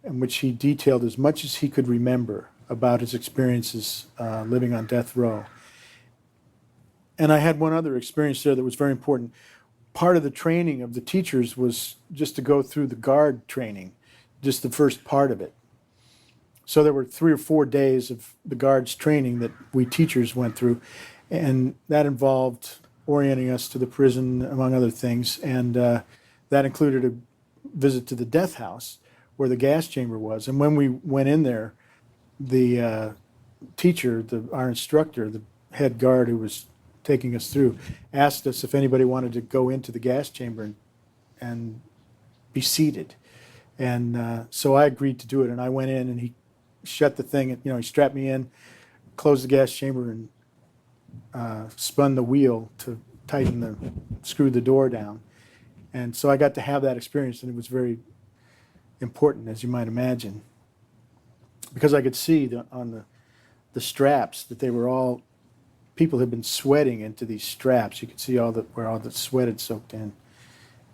in which he detailed as much as he could remember about his experiences living on death row. And I had one other experience there that was very important. Part of the training of the teachers was just to go through the guard training, just the first part of it. So there were 3 or 4 days of the guards training that we teachers went through, and that involved orienting us to the prison, among other things, and that included a visit to the death house where the gas chamber was. And when we went in there, the teacher, our instructor, the head guard who was taking us through, asked us if anybody wanted to go into the gas chamber and be seated. And so I agreed to do it, and I went in, and he shut the thing, he strapped me in, closed the gas chamber, and spun the wheel to screw the door down. And so I got to have that experience, and it was very important, as you might imagine, because I could see on the straps that they were all, people had been sweating into these straps. You could see where all the sweat had soaked in.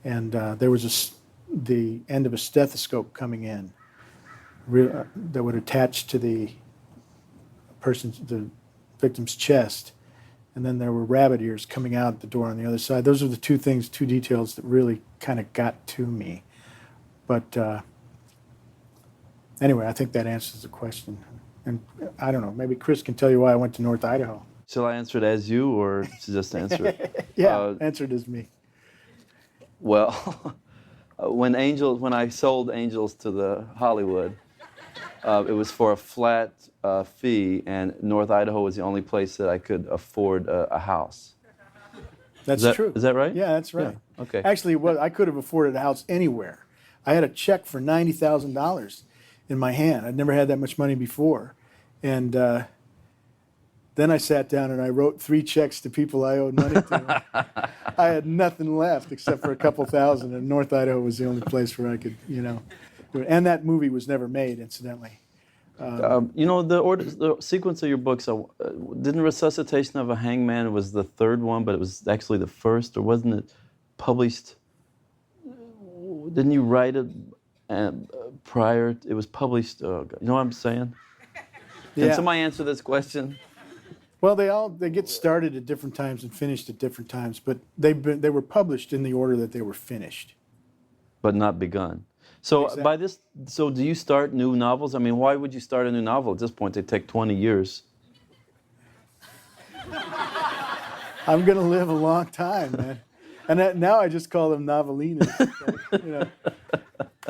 And there was the end of a stethoscope coming in that would attach to the victim's chest. And then there were rabbit ears coming out the door on the other side. Those are the two details that really kind of got to me. But anyway, I think that answers the question. And I don't know, maybe Chris can tell you why I went to North Idaho. Shall I answer it as you, or just answer it? Yeah, answer it as me. Well, when I sold Angels to the Hollywood, it was for a flat fee, and North Idaho was the only place that I could afford a house. That's true. Is that right? Yeah, that's right. Yeah, okay. Actually, I could have afforded a house anywhere. I had a check for $90,000 in my hand. I'd never had that much money before. And Then I sat down and I wrote 3 checks to people I owed money to. I had nothing left except for a couple thousand, and North Idaho was the only place where I could, do it. And that movie was never made, incidentally. The sequence of your books, didn't Resuscitation of a Hangman was the 3rd one, but it was actually the 1st, or wasn't it published? Didn't you write it prior? It was published. You know what I'm saying? Yeah. Can somebody answer this question? Well, they get started at different times and finished at different times, but they were published in the order that they were finished. But not begun. So Exactly. So do you start new novels? I mean, why would you start a new novel at this point? They take 20 years. I'm going to live a long time, man. And now I just call them novelinas.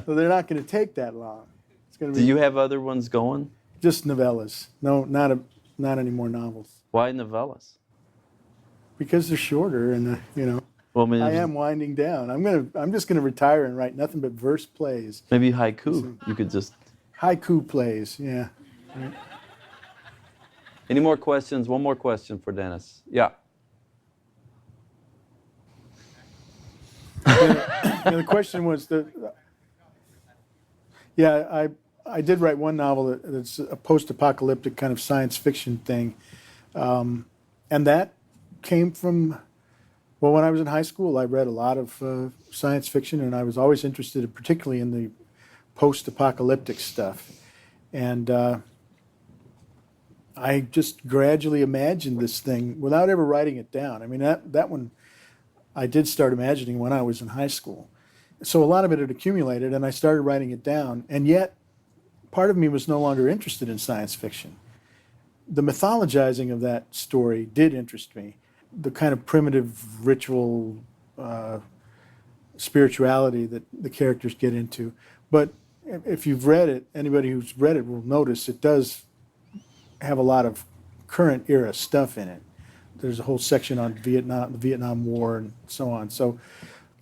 So they're not going to take that long. It's going to be Do you have other ones going? just novellas. No, not any more novels. Why novellas? Because they're shorter, and Well, I mean, I am winding down. I'm just gonna retire and write nothing but verse plays, maybe haiku. You could just. haiku plays. Yeah. Any more questions? One more question for Dennis. Yeah. The question was I did write one novel that's a post-apocalyptic kind of science fiction thing, and that came from. Well, when I was in high school, I read a lot of science fiction, and I was always interested, particularly in the post-apocalyptic stuff. And I just gradually imagined this thing without ever writing it down. I mean, that one I did start imagining when I was in high school. So a lot of it had accumulated, and I started writing it down. And yet, part of me was no longer interested in science fiction. The mythologizing of that story did interest me. The kind of primitive ritual spirituality that the characters get into. But if you've read it, anybody who's read it will notice it does have a lot of current era stuff in it. There's a whole section on Vietnam, the Vietnam War, and so on. So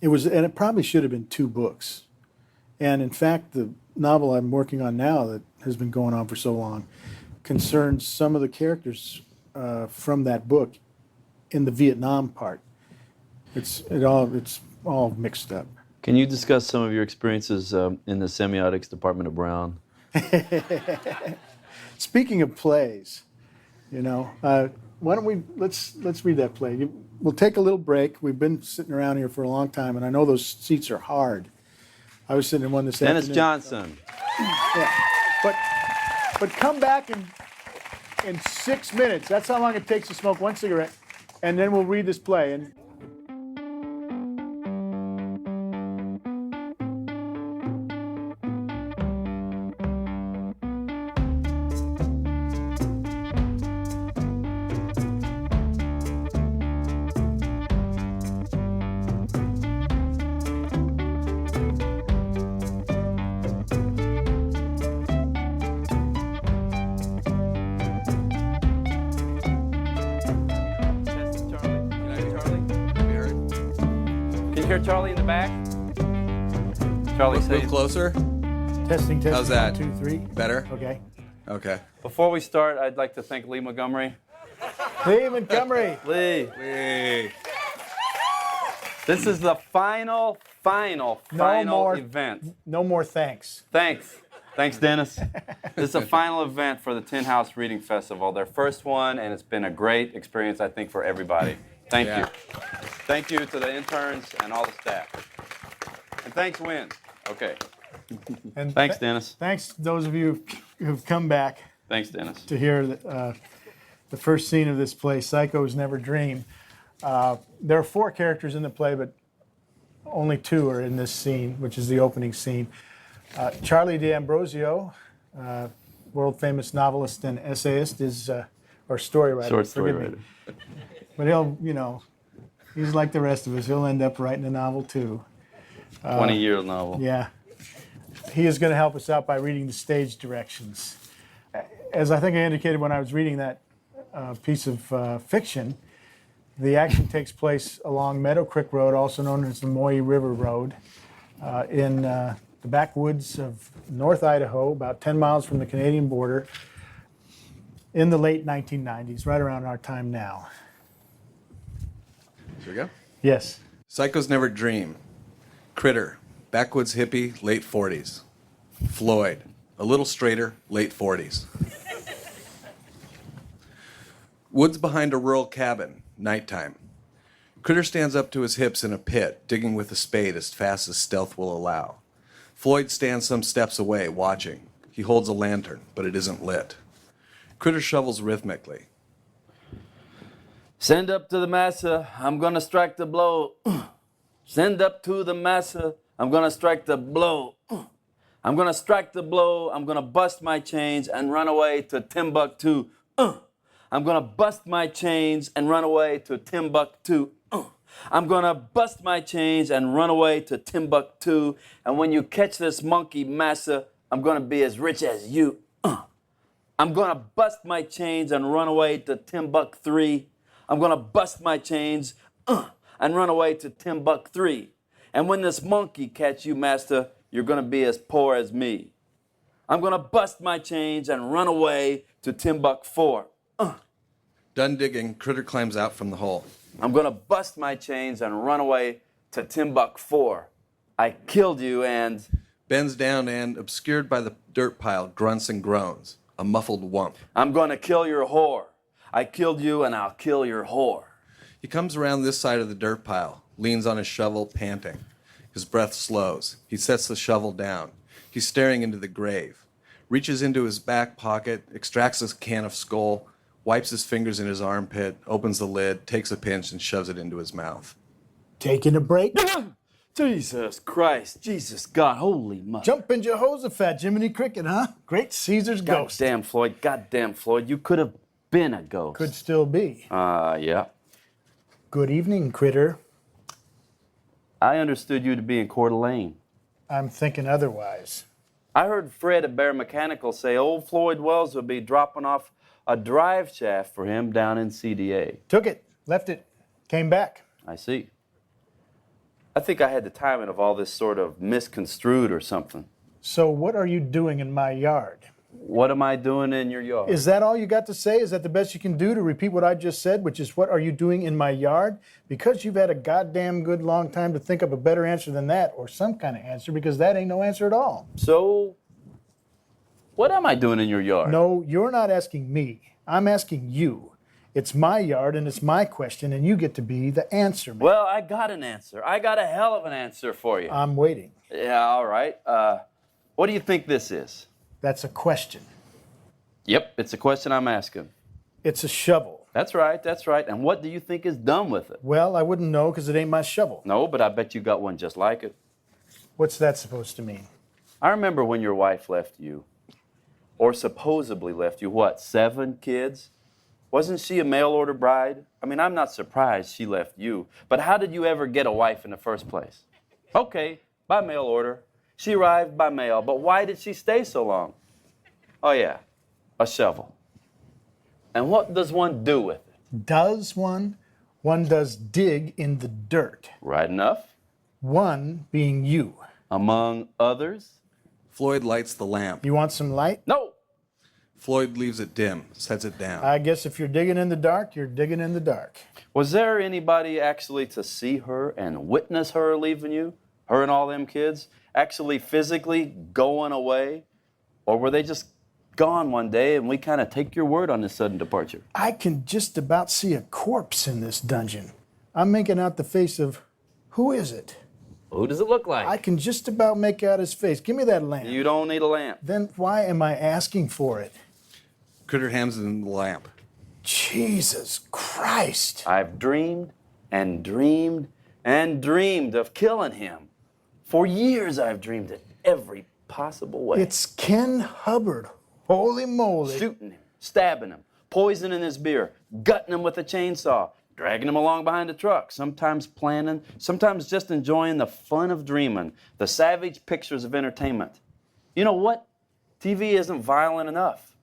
and it probably should have been 2 books. And in fact, the novel I'm working on now that has been going on for so long concerns some of the characters from that book in the Vietnam part. It's all mixed up. Can you discuss some of your experiences in the semiotics department of Brown? Speaking of plays, why don't let's read that play. We'll take a little break. We've been sitting around here for a long time, and I know those seats are hard. I was sitting in one this afternoon. Denis Johnson. Yeah. But come back in 6 minutes. That's how long it takes to smoke one cigarette, and then we'll read this play. And Charlie in the back. Charlie, Move closer. testing. How's that? 1, 2, 3. Better? Okay. Okay. Before we start, I'd like to thank Lee Montgomery. Lee Montgomery. Lee, Hey. this is the final more. event. No more thanks. Thanks, Dennis. This is the final event for the Tin House Reading Festival, their first one, and it's been a great experience, I think, for everybody. Thank you. Thank you to the interns and all the staff. And thanks, Win. Okay. And Thanks, Dennis. Thanks to those of you who've come back Thanks, Dennis. to hear the first scene of this play, Psychos Never Dream. There are 4 characters in the play, but only 2 are in this scene, which is the opening scene. Charlie D'Ambrosio, world famous novelist and essayist, or story writer. Short story forgive me. writer. But he's like the rest of us. He'll end up writing a novel too. 20-year novel. Yeah. He is going to help us out by reading the stage directions. As I think I indicated when I was reading that piece of fiction, the action takes place along Meadow Creek Road, also known as the Moy River Road, in the backwoods of North Idaho, about 10 miles from the Canadian border. in the late 1990s, right around our time now. Here we go. Yes. Psychos Never Dream. Critter, backwoods hippie, late 40s. Floyd, a little straighter, late 40s. Woods behind a rural cabin, nighttime. Critter stands up to his hips in a pit, digging with a spade as fast as stealth will allow. Floyd stands some steps away, watching. He holds a lantern, but it isn't lit. Critter shovels rhythmically. Send up to the massa, I'm gonna strike the blow. Send up to the massa, I'm gonna strike the blow. I'm gonna strike the blow, I'm gonna bust my chains and run away to Timbuktu. I'm gonna bust my chains and run away to Timbuktu. I'm gonna bust my chains and run away to Timbuktu. And when you catch this monkey massa, I'm gonna be as rich as you. I'm gonna bust my chains and run away to Timbuktu. I'm gonna bust my chains and run away to Timbuktu. And when this monkey catch you, master, you're gonna be as poor as me. I'm gonna bust my chains and run away to Timbuktu. Done digging, Critter climbs out from the hole. I'm gonna bust my chains and run away to Timbuktu. I killed you and... Bends down and, obscured by the dirt pile, grunts and groans. A muffled whump. I'm gonna kill your whore. I killed you and I'll kill your whore. He comes around this side of the dirt pile, leans on his shovel, panting. His breath slows. He sets the shovel down. He's staring into the grave. Reaches into his back pocket, extracts a can of Skull, wipes his fingers in his armpit, opens the lid, takes a pinch, and shoves it into his mouth. Taking a break? Jesus Christ, Jesus God, holy mother. Jumping Jehoshaphat, Jiminy Cricket, huh? Great Caesar's ghost. Goddamn Floyd, you could have been a ghost. Could still be. Yeah. Good evening, Critter. I understood you to be in Coeur d'Alene. I'm thinking otherwise. I heard Fred at Bear Mechanical say old Floyd Wells would be dropping off a drive shaft for him down in CDA. Took it, left it, came back. I see. I think I had the timing of all this sort of misconstrued or something. So what are you doing in my yard? What am I doing in your yard? Is that all you got to say? Is that the best you can do to repeat what I just said, which is what are you doing in my yard? Because you've had a goddamn good long time to think up a better answer than that, or some kind of answer, because that ain't no answer at all. So, what am I doing in your yard? No, you're not asking me. I'm asking you. It's my yard and it's my question, and you get to be the answer man. Well, I got an answer. I got a hell of an answer for you. I'm waiting. Yeah, all right. What do you think this is? That's a question. Yep, it's a question I'm asking. It's a shovel. That's right, that's right. And what do you think is done with it? Well, I wouldn't know because it ain't my shovel. No, but I bet you got one just like it. What's that supposed to mean? I remember when your wife left you, or supposedly left you, what, 7 kids? Wasn't she a mail-order bride? I mean, I'm not surprised she left you, but how did you ever get a wife in the first place? Okay, by mail order. She arrived by mail, but why did she stay so long? Oh yeah, a shovel. And what does one do with it? Does one? One does dig in the dirt. Right enough. One being you. Among others? Floyd lights the lamp. You want some light? No. Floyd leaves it dim, sets it down. I guess if you're digging in the dark, you're digging in the dark. Was there anybody actually to see her and witness her leaving you? Her and all them kids? Actually physically going away? Or were they just gone one day and we kind of take your word on this sudden departure? I can just about see a corpse in this dungeon. I'm making out the face of, who is it? Who does it look like? I can just about make out his face. Give me that lamp. You don't need a lamp. Then why am I asking for it? Critter hands him the lamp. Jesus Christ. I've dreamed and dreamed and dreamed of killing him. For years I've dreamed it every possible way. It's Ken Hubbard. Holy moly. Shooting him, stabbing him, poisoning his beer, gutting him with a chainsaw, dragging him along behind a truck, sometimes planning, sometimes just enjoying the fun of dreaming, the savage pictures of entertainment. You know what? TV isn't violent enough.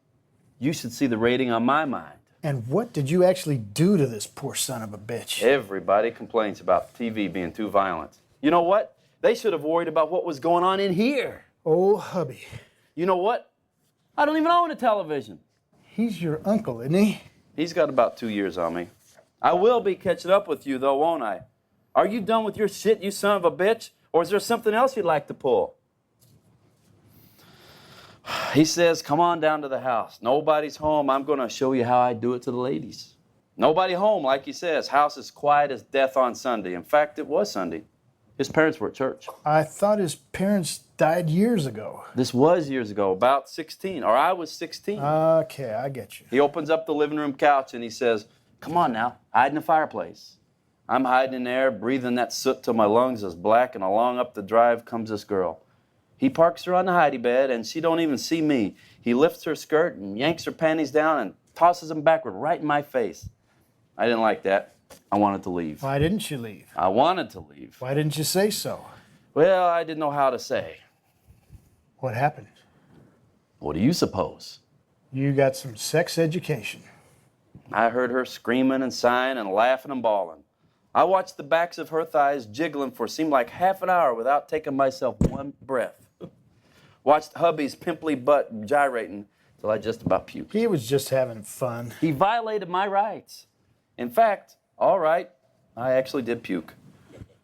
You should see the rating on my mind. And what did you actually do to this poor son of a bitch? Everybody complains about TV being too violent. You know what? They should have worried about what was going on in here. Oh, hubby. You know what? I don't even own a television. He's your uncle, isn't he? He's got about 2 years on me. I will be catching up with you, though, won't I? Are you done with your shit, you son of a bitch? Or is there something else you'd like to pull? He says, come on down to the house. Nobody's home. I'm going to show you how I do it to the ladies. Nobody home, like he says. House is quiet as death on Sunday. In fact, it was Sunday. His parents were at church. I thought his parents died years ago. This was years ago, about 16, or I was 16. Okay, I get you. He opens up the living room couch and he says, come on now, hide in the fireplace. I'm hiding in there, breathing that soot till my lungs is black, and along up the drive comes this girl. He parks her on the hidey bed, and she don't even see me. He lifts her skirt and yanks her panties down and tosses them backward right in my face. I didn't like that. I wanted to leave. Why didn't you leave? I wanted to leave. Why didn't you say so? Well, I didn't know how to say. What happened? What do you suppose? You got some sex education. I heard her screaming and sighing and laughing and bawling. I watched the backs of her thighs jiggling for seemed like half an hour without taking myself one breath. Watched hubby's pimply butt gyrating till I just about puked. He was just having fun. He violated my rights. In fact, all right, I actually did puke.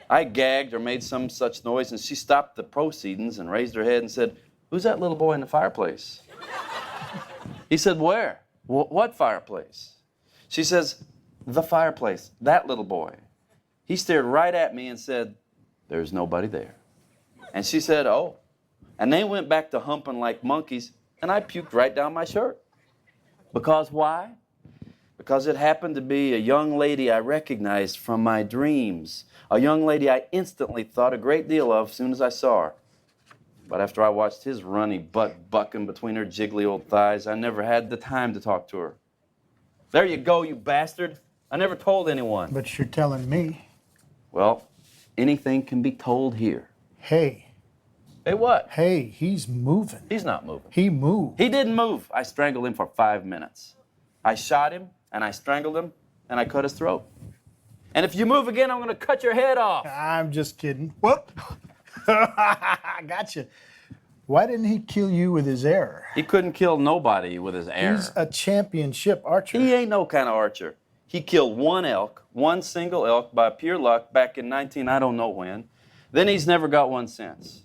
I gagged or made some such noise, and she stopped the proceedings and raised her head and said, who's that little boy in the fireplace? He said, where? What fireplace? She says, the fireplace, that little boy. He stared right at me and said, there's nobody there. And she said, oh. And they went back to humping like monkeys, and I puked right down my shirt. Because why? Because it happened to be a young lady I recognized from my dreams. A young lady I instantly thought a great deal of as soon as I saw her. But after I watched his runny butt bucking between her jiggly old thighs, I never had the time to talk to her. There you go, you bastard. I never told anyone. But you're telling me. Well, anything can be told here. Hey. Hey, what? Hey, he's moving. He's not moving. He moved. He didn't move. I strangled him for 5 minutes. I shot him, and I strangled him, and I cut his throat. And if you move again, I'm going to cut your head off. I'm just kidding. Whoop. I gotcha. Why didn't he kill you with his arrow? He couldn't kill nobody with his arrow. He's a championship archer. He ain't no kind of archer. He killed one elk, one single elk by pure luck back in I don't know when. Then he's never got one since.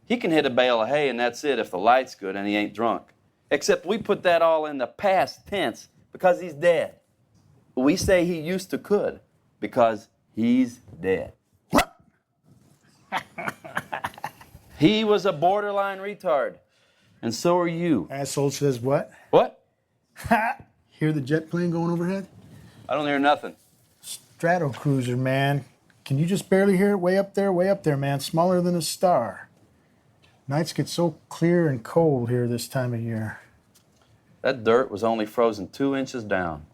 He can hit a bale of hay and that's it if the light's good and he ain't drunk. Except we put that all in the past tense because he's dead. We say he used to could because he's dead. He was a borderline retard. And so are you. Asshole says what? What? Hear the jet plane going overhead? I don't hear nothing. Stratocruiser, man. Can you just barely hear it? Way up there, man. Smaller than a star. Nights get so clear and cold here this time of year. That dirt was only frozen 2 inches down.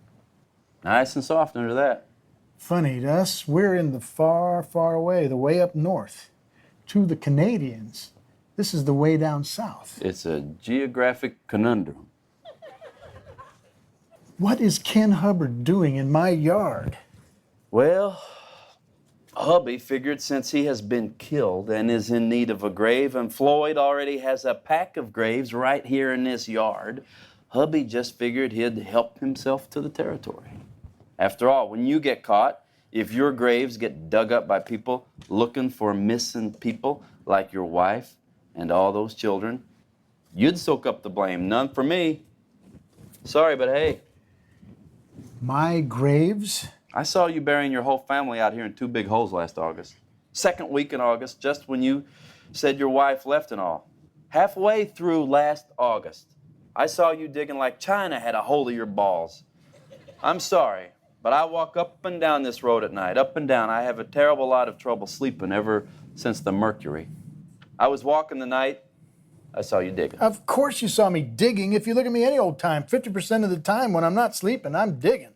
Nice and soft under that. Funny to us, we're in the far, far away, the way up north. To the Canadians, this is the way down south. It's a geographic conundrum. What is Ken Hubbard doing in my yard? Well, hubby figured since he has been killed and is in need of a grave, and Floyd already has a pack of graves right here in this yard, hubby just figured he'd help himself to the territory. After all, when you get caught, if your graves get dug up by people looking for missing people like your wife and all those children, you'd soak up the blame. None for me. Sorry, but hey. My graves? I saw you burying your whole family out here in 2 big holes last August. Second week in August, just when you said your wife left and all. Halfway through last August, I saw you digging like China had a hold of your balls. I'm sorry, but I walk up and down this road at night, up and down. I have a terrible lot of trouble sleeping ever since the mercury. I was walking the night, I saw you digging. Of course you saw me digging. If you look at me any old time, 50% of the time when I'm not sleeping, I'm digging.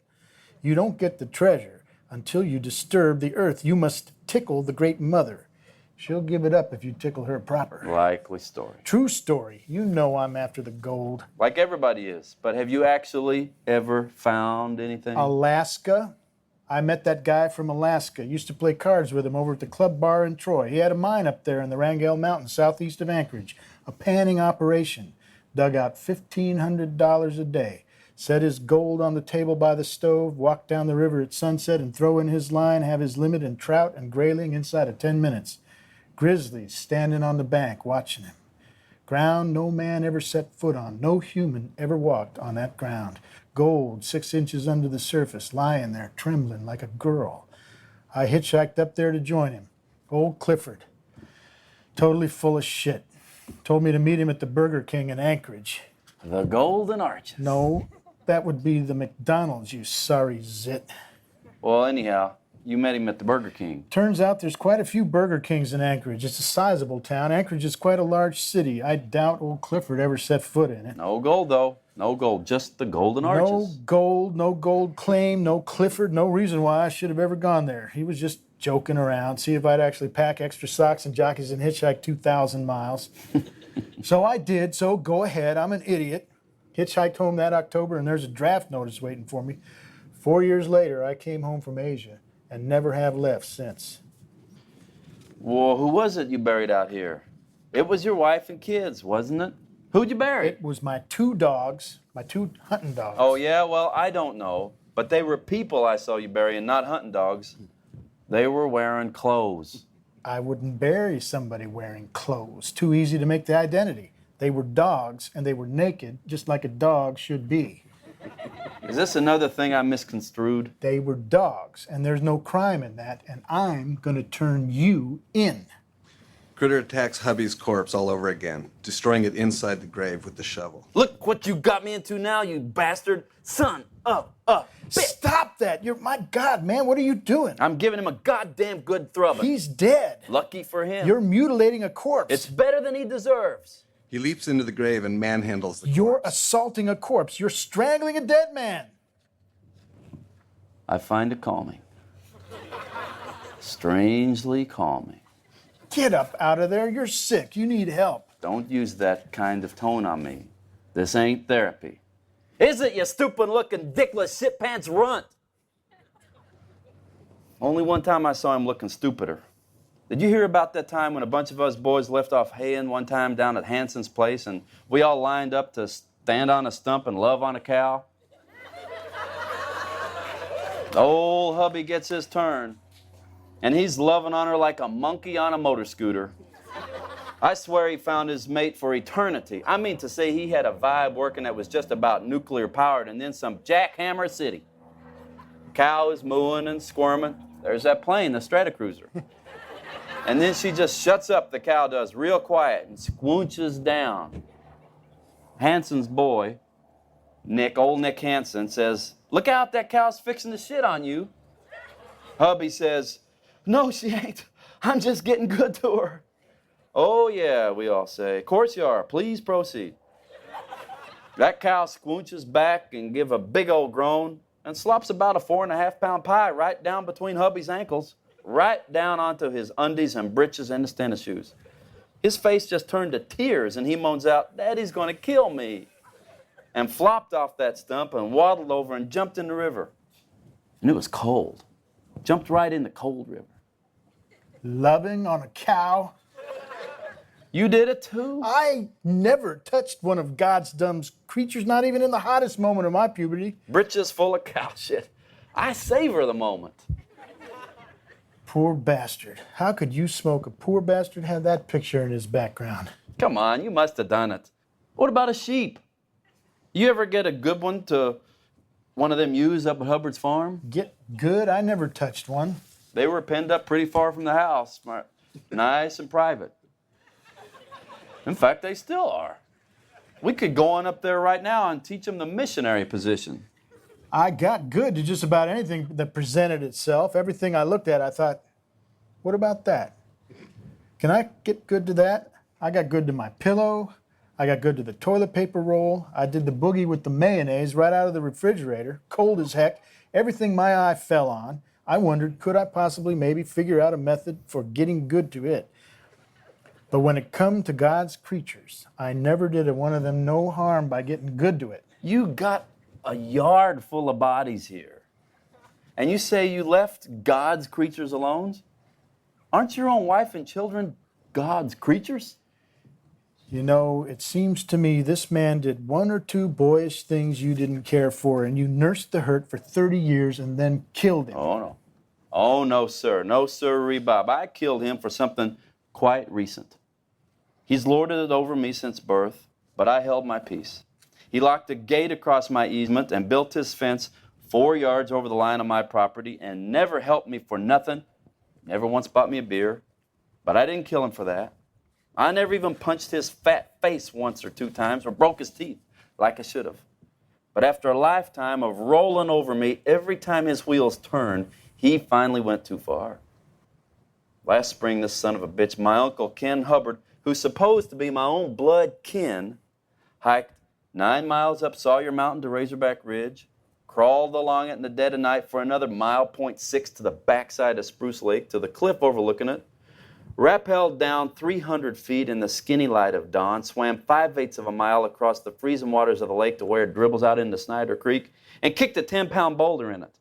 You don't get the treasure until you disturb the earth. You must tickle the great mother. She'll give it up if you tickle her proper. Likely story. True story. You know I'm after the gold. Like everybody is. But have you actually ever found anything? Alaska. I met that guy from Alaska. Used to play cards with him over at the club bar in Troy. He had a mine up there in the Wrangell Mountains, southeast of Anchorage. A panning operation. Dug out $1,500 a day. set his gold on the table by the stove, walk down the river at sunset and throw in his line, have his limit in trout and grayling inside of 10 minutes. Grizzlies standing on the bank watching him. Ground no man ever set foot on, no human ever walked on that ground. Gold 6 inches under the surface, lying there trembling like a girl. I hitchhiked up there to join him. Old Clifford, totally full of shit. Told me to meet him at the Burger King in Anchorage. The Golden Arches. No, that would be the McDonald's, you sorry zit. Well, anyhow, you met him at the Burger King. Turns out there's quite a few Burger Kings in Anchorage. It's a sizable town. Anchorage is quite a large city. I doubt old Clifford ever set foot in it. No gold, though. No gold, just the Golden Arches. No gold claim, no Clifford, no reason why I should have ever gone there. He was just joking around, see if I'd actually pack extra socks and jockeys and hitchhike 2,000 miles. So I did, so go ahead. I'm an idiot. Hitchhiked home that October, and there's a draft notice waiting for me. 4 years later, I came home from Asia and never have left since. Well, who was it you buried out here? It was your wife and kids, wasn't it? Who'd you bury? It was my 2 dogs, my 2 hunting dogs. Oh, yeah? Well, I don't know. But they were people I saw you burying, not hunting dogs. They were wearing clothes. I wouldn't bury somebody wearing clothes. Too easy to make the identity. They were dogs, and they were naked, just like a dog should be. Is this another thing I misconstrued? They were dogs, and there's no crime in that, and I'm gonna turn you in. Critter attacks hubby's corpse all over again, destroying it inside the grave with the shovel. Look what you got me into now, you bastard. Son of a bitch. Stop that! My God, man, what are you doing? I'm giving him a goddamn good thrubbing. He's dead. Lucky for him. You're mutilating a corpse. It's better than he deserves. He leaps into the grave and manhandles the You're corpse. assaulting a corpse. You're strangling a dead man. I find it calming. Strangely calming. Get up out of there. You're sick. You need help. Don't use that kind of tone on me. This ain't therapy. Is it, you stupid-looking, dickless, shit-pants runt? Only one time I saw him looking stupider. Did you hear about that time when a bunch of us boys left off haying one time down at Hanson's place and we all lined up to stand on a stump and love on a cow? Old hubby gets his turn, and he's loving on her like a monkey on a motor scooter. I swear he found his mate for eternity. I mean to say he had a vibe working that was just about nuclear powered and then some jackhammer city. Cow is mooing and squirming. There's that plane, the Stratocruiser. And then she just shuts up, the cow does, real quiet, and squoonches down. Hanson's boy, old Nick Hanson, says, "Look out, that cow's fixing to shit on you." Hubby says, "No, she ain't. I'm just getting good to her." "Oh, yeah," we all say. "Of course you are. Please proceed." That cow squoonches back and give a big old groan and slops about a 4.5-pound pie right down between hubby's ankles, right down onto his undies and breeches and his tennis shoes. His face just turned to tears, and he moans out, "Daddy's going to kill me," and flopped off that stump and waddled over and jumped in the river. And it was cold. Jumped right in the cold river. Loving on a cow? You did it too? I never touched one of God's dumb creatures, not even in the hottest moment of my puberty. Britches full of cow shit. I savor the moment. Poor bastard. How could you smoke a poor bastard have that picture in his background? Come on, you must have done it. What about a sheep? You ever get a good one to one of them ewes up at Hubbard's farm? Get good? I never touched one. They were penned up pretty far from the house. Nice and private. In fact, they still are. We could go on up there right now and teach them the missionary position. I got good to just about anything that presented itself. Everything I looked at, I thought, what about that? Can I get good to that? I got good to my pillow. I got good to the toilet paper roll. I did the boogie with the mayonnaise right out of the refrigerator, cold as heck. Everything my eye fell on, I wondered, could I possibly maybe figure out a method for getting good to it? But when it come to God's creatures, I never did a one of them no harm by getting good to it. You got a yard full of bodies here. And you say you left God's creatures alone? Aren't your own wife and children God's creatures? You know, it seems to me this man did one or two boyish things you didn't care for, and you nursed the hurt for 30 years and then killed him. Oh, no. Oh, no, sir. No, sir, Bob. I killed him for something quite recent. He's lorded it over me since birth, but I held my peace. He locked a gate across my easement and built his fence 4 yards over the line of my property and never helped me for nothing. Never once bought me a beer. But I didn't kill him for that. I never even punched his fat face once or two times or broke his teeth like I should have. But after a lifetime of rolling over me every time his wheels turned, he finally went too far. Last spring, this son of a bitch, my uncle Ken Hubbard, who's supposed to be my own blood kin, hiked 9 miles up Sawyer Mountain to Razorback Ridge, crawled along it in the dead of night for another 1.6 to the backside of Spruce Lake to the cliff overlooking it, rappelled down 300 feet in the skinny light of dawn, swam 5/8 of a mile across the freezing waters of the lake to where it dribbles out into Snyder Creek, and kicked a 10-pound boulder in it.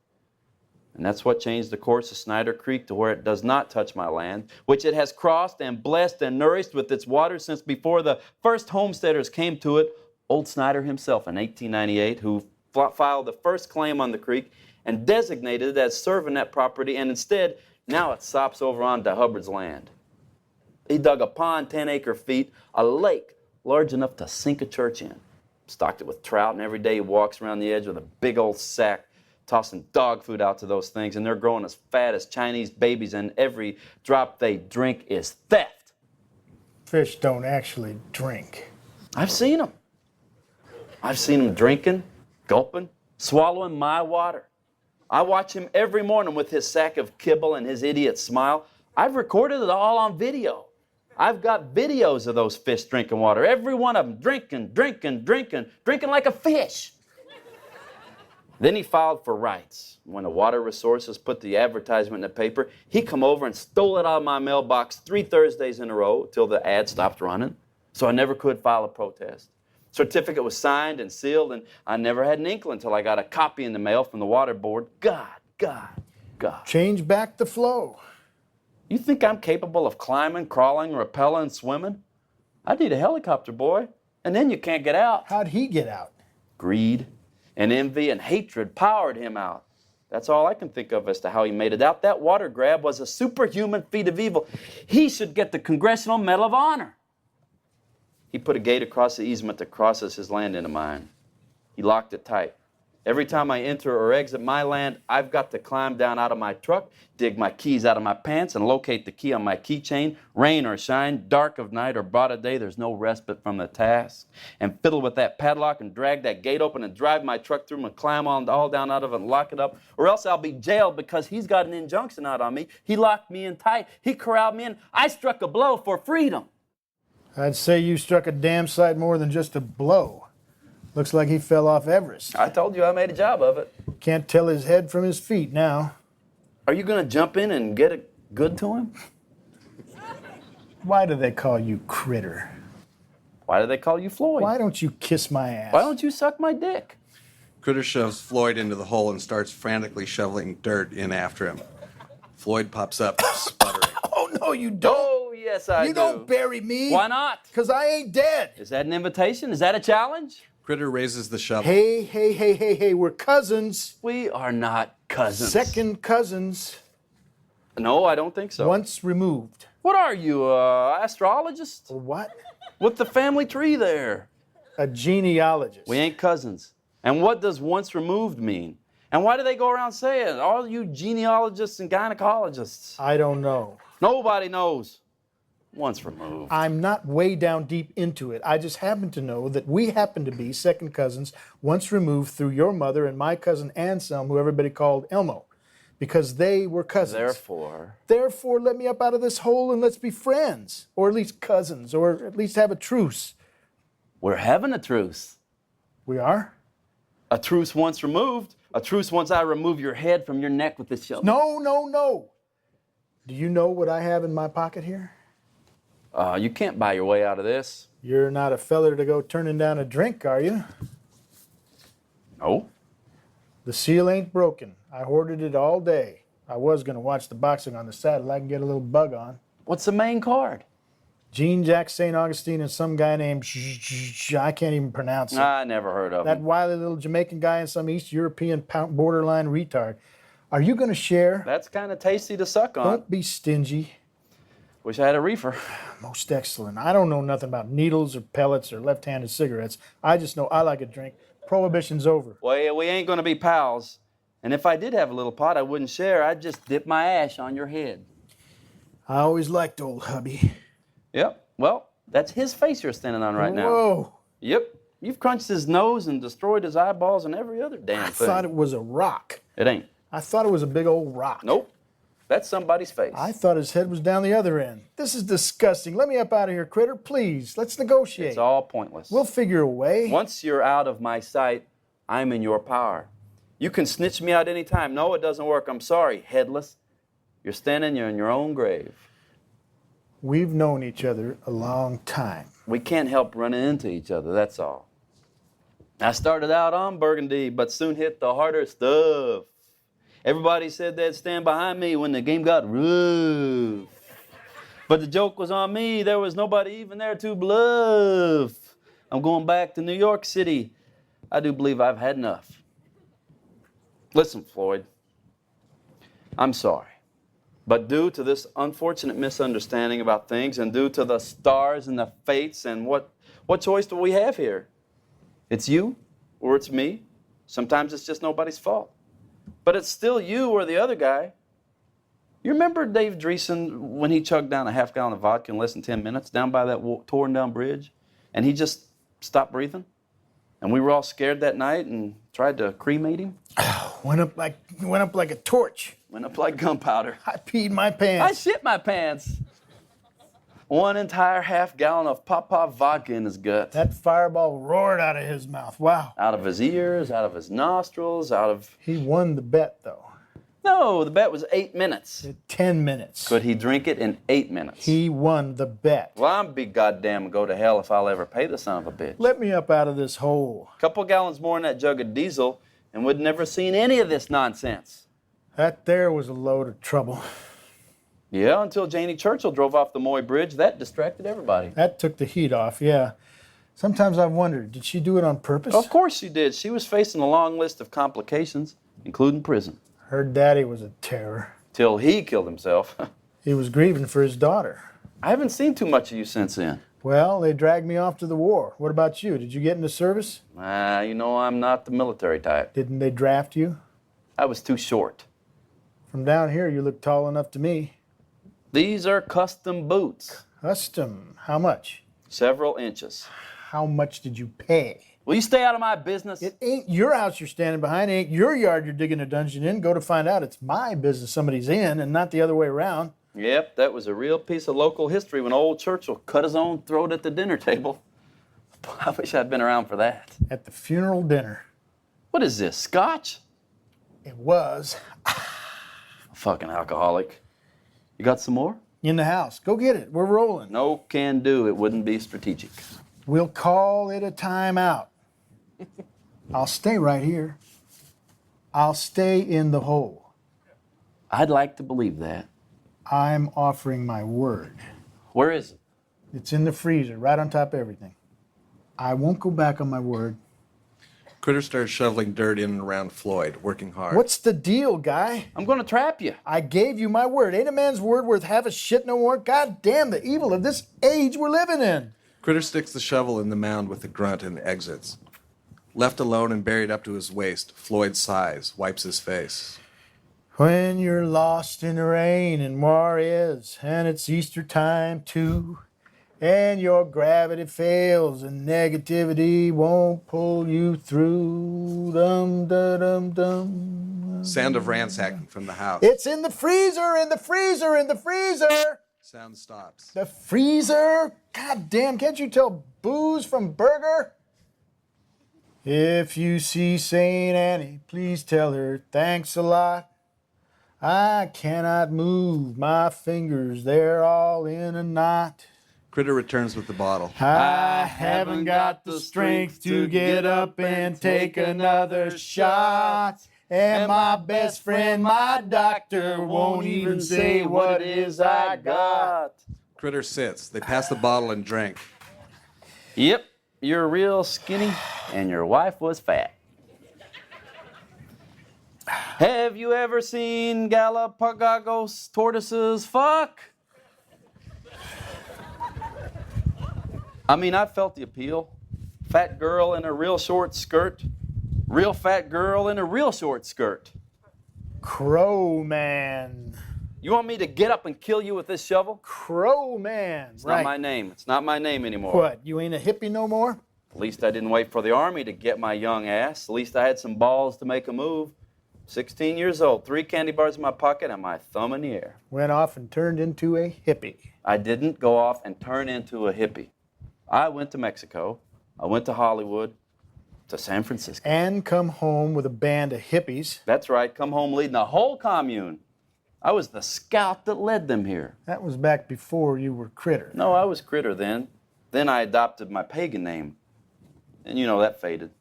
And that's what changed the course of Snyder Creek to where it does not touch my land, which it has crossed and blessed and nourished with its waters since before the first homesteaders came to it, old Snyder himself in 1898, who filed the first claim on the creek and designated it as serving that property, and instead, now it sops over onto Hubbard's land. He dug a pond 10 acre feet, a lake large enough to sink a church in, stocked it with trout, and every day he walks around the edge with a big old sack, tossing dog food out to those things, and they're growing as fat as Chinese babies, and every drop they drink is theft. Fish don't actually drink. I've seen them. I've seen them drinking, gulping, swallowing my water. I watch him every morning with his sack of kibble and his idiot smile. I've recorded it all on video. I've got videos of those fish drinking water. Every one of them drinking like a fish. Then he filed for rights. When the Water Resources put the advertisement in the paper, he come over and stole it out of my mailbox 3 Thursdays in a row till the ad stopped running, so I never could file a protest. Certificate was signed and sealed, and I never had an inkling until I got a copy in the mail from the water board. God. Change back the flow. You think I'm capable of climbing, crawling, rappelling, swimming? I need a helicopter, boy, and then you can't get out. How'd he get out? Greed and envy and hatred powered him out. That's all I can think of as to how he made it out. That water grab was a superhuman feat of evil. He should get the Congressional Medal of Honor. He put a gate across the easement that crosses his land into mine. He locked it tight. Every time I enter or exit my land, I've got to climb down out of my truck, dig my keys out of my pants, and locate the key on my keychain. Rain or shine, dark of night or broad of day, there's no respite from the task. And fiddle with that padlock and drag that gate open and drive my truck through and climb all down out of it and lock it up. Or else I'll be jailed because he's got an injunction out on me. He locked me in tight. He corralled me in. I struck a blow for freedom. I'd say you struck a damn sight more than just a blow. Looks like he fell off Everest. I told you I made a job of it. Can't tell his head from his feet now. Are you going to jump in and get it good to him? Why do they call you Critter? Why do they call you Floyd? Why don't you kiss my ass? Why don't you suck my dick? Critter shoves Floyd into the hole and starts frantically shoveling dirt in after him. Floyd pops up, sputtering. Oh, no, you don't. Oh, yes, I do. You don't bury me. Why not? Because I ain't dead. Is that an invitation? Is that a challenge? Critter raises the shovel. Hey, we're cousins. We are not cousins. Second cousins. No, I don't think so. Once removed. What are you, astrologist? Or what? With the family tree there. A genealogist. We ain't cousins. And what does once removed mean? And why do they go around saying, all you genealogists and gynecologists? I don't know. Nobody knows. Once removed. I'm not way down deep into it. I just happen to know that we happen to be second cousins, once removed through your mother and my cousin Anselm, who everybody called Elmo, because they were cousins. Therefore, let me up out of this hole and let's be friends, or at least cousins, or at least have a truce. We're having a truce. We are? A truce once removed. A truce once I remove your head from your neck with this shovel. No. Do you know what I have in my pocket here? You can't buy your way out of this. You're not a feller to go turning down a drink, are you? No. The seal ain't broken. I hoarded it all day. I was going to watch the boxing on the saddle. I can get a little bug on. What's the main card? Jean-Jacques St. Augustine and some guy named I can't even pronounce it. I never heard of That him. wily little Jamaican guy and some East European borderline retard. Are you going to share? That's kind of tasty to suck on. Don't be stingy. Wish I had a reefer. Most excellent. I don't know nothing about needles or pellets or left-handed cigarettes. I just know I like a drink. Prohibition's over. Well, we ain't going to be pals. And if I did have a little pot, I wouldn't share. I'd just dip my ash on your head. I always liked old hubby. Yep. Well, that's his face you're standing on right now. Whoa. Yep. You've crunched his nose and destroyed his eyeballs and every other damn I thing. thought it was a rock. It ain't. I thought it was a big old rock. Nope. That's somebody's face. I thought his head was down the other end. This is disgusting. Let me up out of here, critter. Please, let's negotiate. It's all pointless. We'll figure a way. Once you're out of my sight, I'm in your power. You can snitch me out any time. No, it doesn't work. I'm sorry, headless. You're standing in your own grave. We've known each other a long time. We can't help running into each other, that's all. I started out on Burgundy, but soon hit the harder stuff. Everybody said they'd stand behind me when the game got rough. But the joke was on me. There was nobody even there to bluff. I'm going back to New York City. I do believe I've had enough. Listen, Floyd, I'm sorry. But due to this unfortunate misunderstanding about things and due to the stars and the fates and what choice do we have here? It's you or it's me. Sometimes it's just nobody's fault. But it's still you or the other guy. You remember Dave Dreesen when he chugged down a half gallon of vodka in less than 10 minutes down by that torn down bridge? And he just stopped breathing? And we were all scared that night and tried to cremate him? Went up like a torch. Went up like gunpowder. I peed my I pants. shit my pants. One entire half gallon of pop-pop vodka in his gut. That fireball roared out of his mouth. Wow. Out of his ears, out of his nostrils, out of... He won the bet, though. No, the bet was 8 minutes. 10 minutes. Could he drink it in 8 minutes? He won the bet. Well, I'm be goddamn and go to hell if I'll ever pay the son of a bitch. Let me up out of this hole. Couple gallons more in that jug of diesel, and we'd never seen any of this nonsense. That there was a load of trouble. Yeah, until Janie Churchill drove off the Moy Bridge. That distracted everybody. That took the heat off, yeah. Sometimes I've wondered, did she do it on purpose? Of course she did. She was facing a long list of complications, including prison. Her daddy was a terror. Till he killed himself. He was grieving for his daughter. I haven't seen too much of you since then. Well, they dragged me off to the war. What about you? Did you get into service? You know, I'm not the military type. Didn't they draft you? I was too short. From down here, you look tall enough to me. These are custom boots. Custom. How much? Several inches. How much did you pay? Will you stay out of my business? It ain't your house you're standing behind. It ain't your yard you're digging a dungeon in. Go to find out. It's my business somebody's in and not the other way around. Yep, that was a real piece of local history when old Churchill cut his own throat at the dinner table. I wish I'd been around for that. At the funeral dinner. What is this, scotch? It was. Fucking alcoholic. You got some more? In the house. Go get it. We're rolling. No can do. It wouldn't be strategic. We'll call it a timeout. I'll stay right here. I'll stay in the hole. I'd like to believe that. I'm offering my word. Where is it? It's in the freezer, right on top of everything. I won't go back on my word. Critter starts shoveling dirt in and around Floyd, working hard. What's the deal, guy? I'm going to trap you. I gave you my word. Ain't a man's word worth half a shit no more? God damn the evil of this age we're living in. Critter sticks the shovel in the mound with a grunt and exits. Left alone and buried up to his waist, Floyd sighs, wipes his face. When you're lost in the rain and war is, and it's Easter time too, and your gravity fails and negativity won't pull you through. Dum da dum dum. Sound of ransacking from the house. It's in the freezer, in the freezer, in the freezer. Sound stops. The freezer? God damn, can't you tell booze from burger? If you see St. Annie, please tell her thanks a lot. I cannot move my fingers, they're all in a knot. Critter returns with the bottle. I haven't got the strength to get up and take another shot. And my best friend, my doctor, won't even say what it is I got. Critter sits. They pass the bottle and drink. Yep, you're real skinny, and your wife was fat. Have you ever seen Galapagos tortoises fuck? I mean, I felt the appeal. Fat girl in a real short skirt. Real fat girl in a real short skirt. Crow Man. You want me to get up and kill you with this shovel? Crow Man. It's not my name. It's not my name anymore. What, you ain't a hippie no more? At least I didn't wait for the army to get my young ass. At least I had some balls to make a move. 16 years old, 3 candy bars in my pocket, and my thumb in the air. Went off and turned into a hippie. I didn't go off and turn into a hippie. I went to Mexico. I went to Hollywood, to San Francisco. And come home with a band of hippies. That's right, come home leading the whole commune. I was the scout that led them here. That was back before you were Critter. No, I was Critter then. Then I adopted my pagan name. And you know, that faded.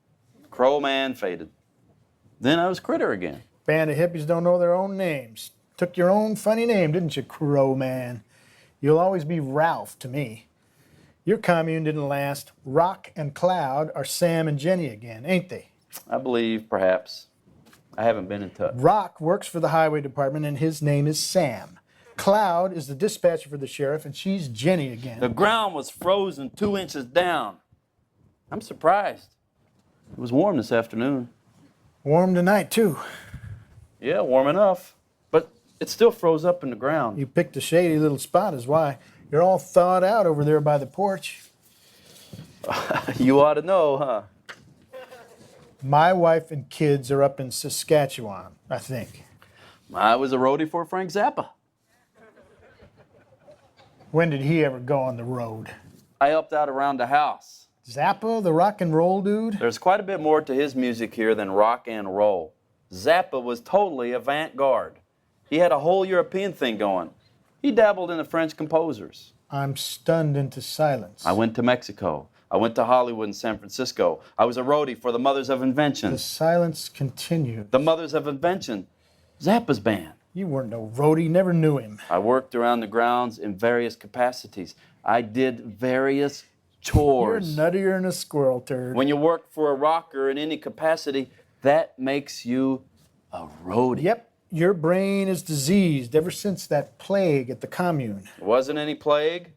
Crow Man faded. Then I was Critter again. Band of hippies don't know their own names. Took your own funny name, didn't you, Crow Man? You'll always be Ralph to me. Your commune didn't last. Rock and Cloud are Sam and Jenny again, ain't they? I believe, perhaps. I haven't been in touch. Rock works for the highway department, and his name is Sam. Cloud is the dispatcher for the sheriff, and she's Jenny again. The ground was frozen 2 inches down. I'm surprised. It was warm this afternoon. Warm tonight, too. Yeah, warm enough. But it still froze up in the ground. You picked a shady little spot is why. You're all thawed out over there by the porch. You ought to know, huh? My wife and kids are up in Saskatchewan, I think. I was a roadie for Frank Zappa. When did he ever go on the road? I helped out around the house. Zappa, the rock and roll dude? There's quite a bit more to his music here than rock and roll. Zappa was totally avant-garde. He had a whole European thing going. He dabbled in the French composers. I'm stunned into silence. I went to Mexico. I went to Hollywood and San Francisco. I was a roadie for the Mothers of Invention. The silence continued. The Mothers of Invention. Zappa's band. You weren't no roadie, never knew him. I worked around the grounds in various capacities. I did various chores. You're nuttier than a squirrel turd. When you work for a rocker in any capacity, that makes you a roadie. Yep, your brain is diseased ever since that plague at the commune. It wasn't any plague.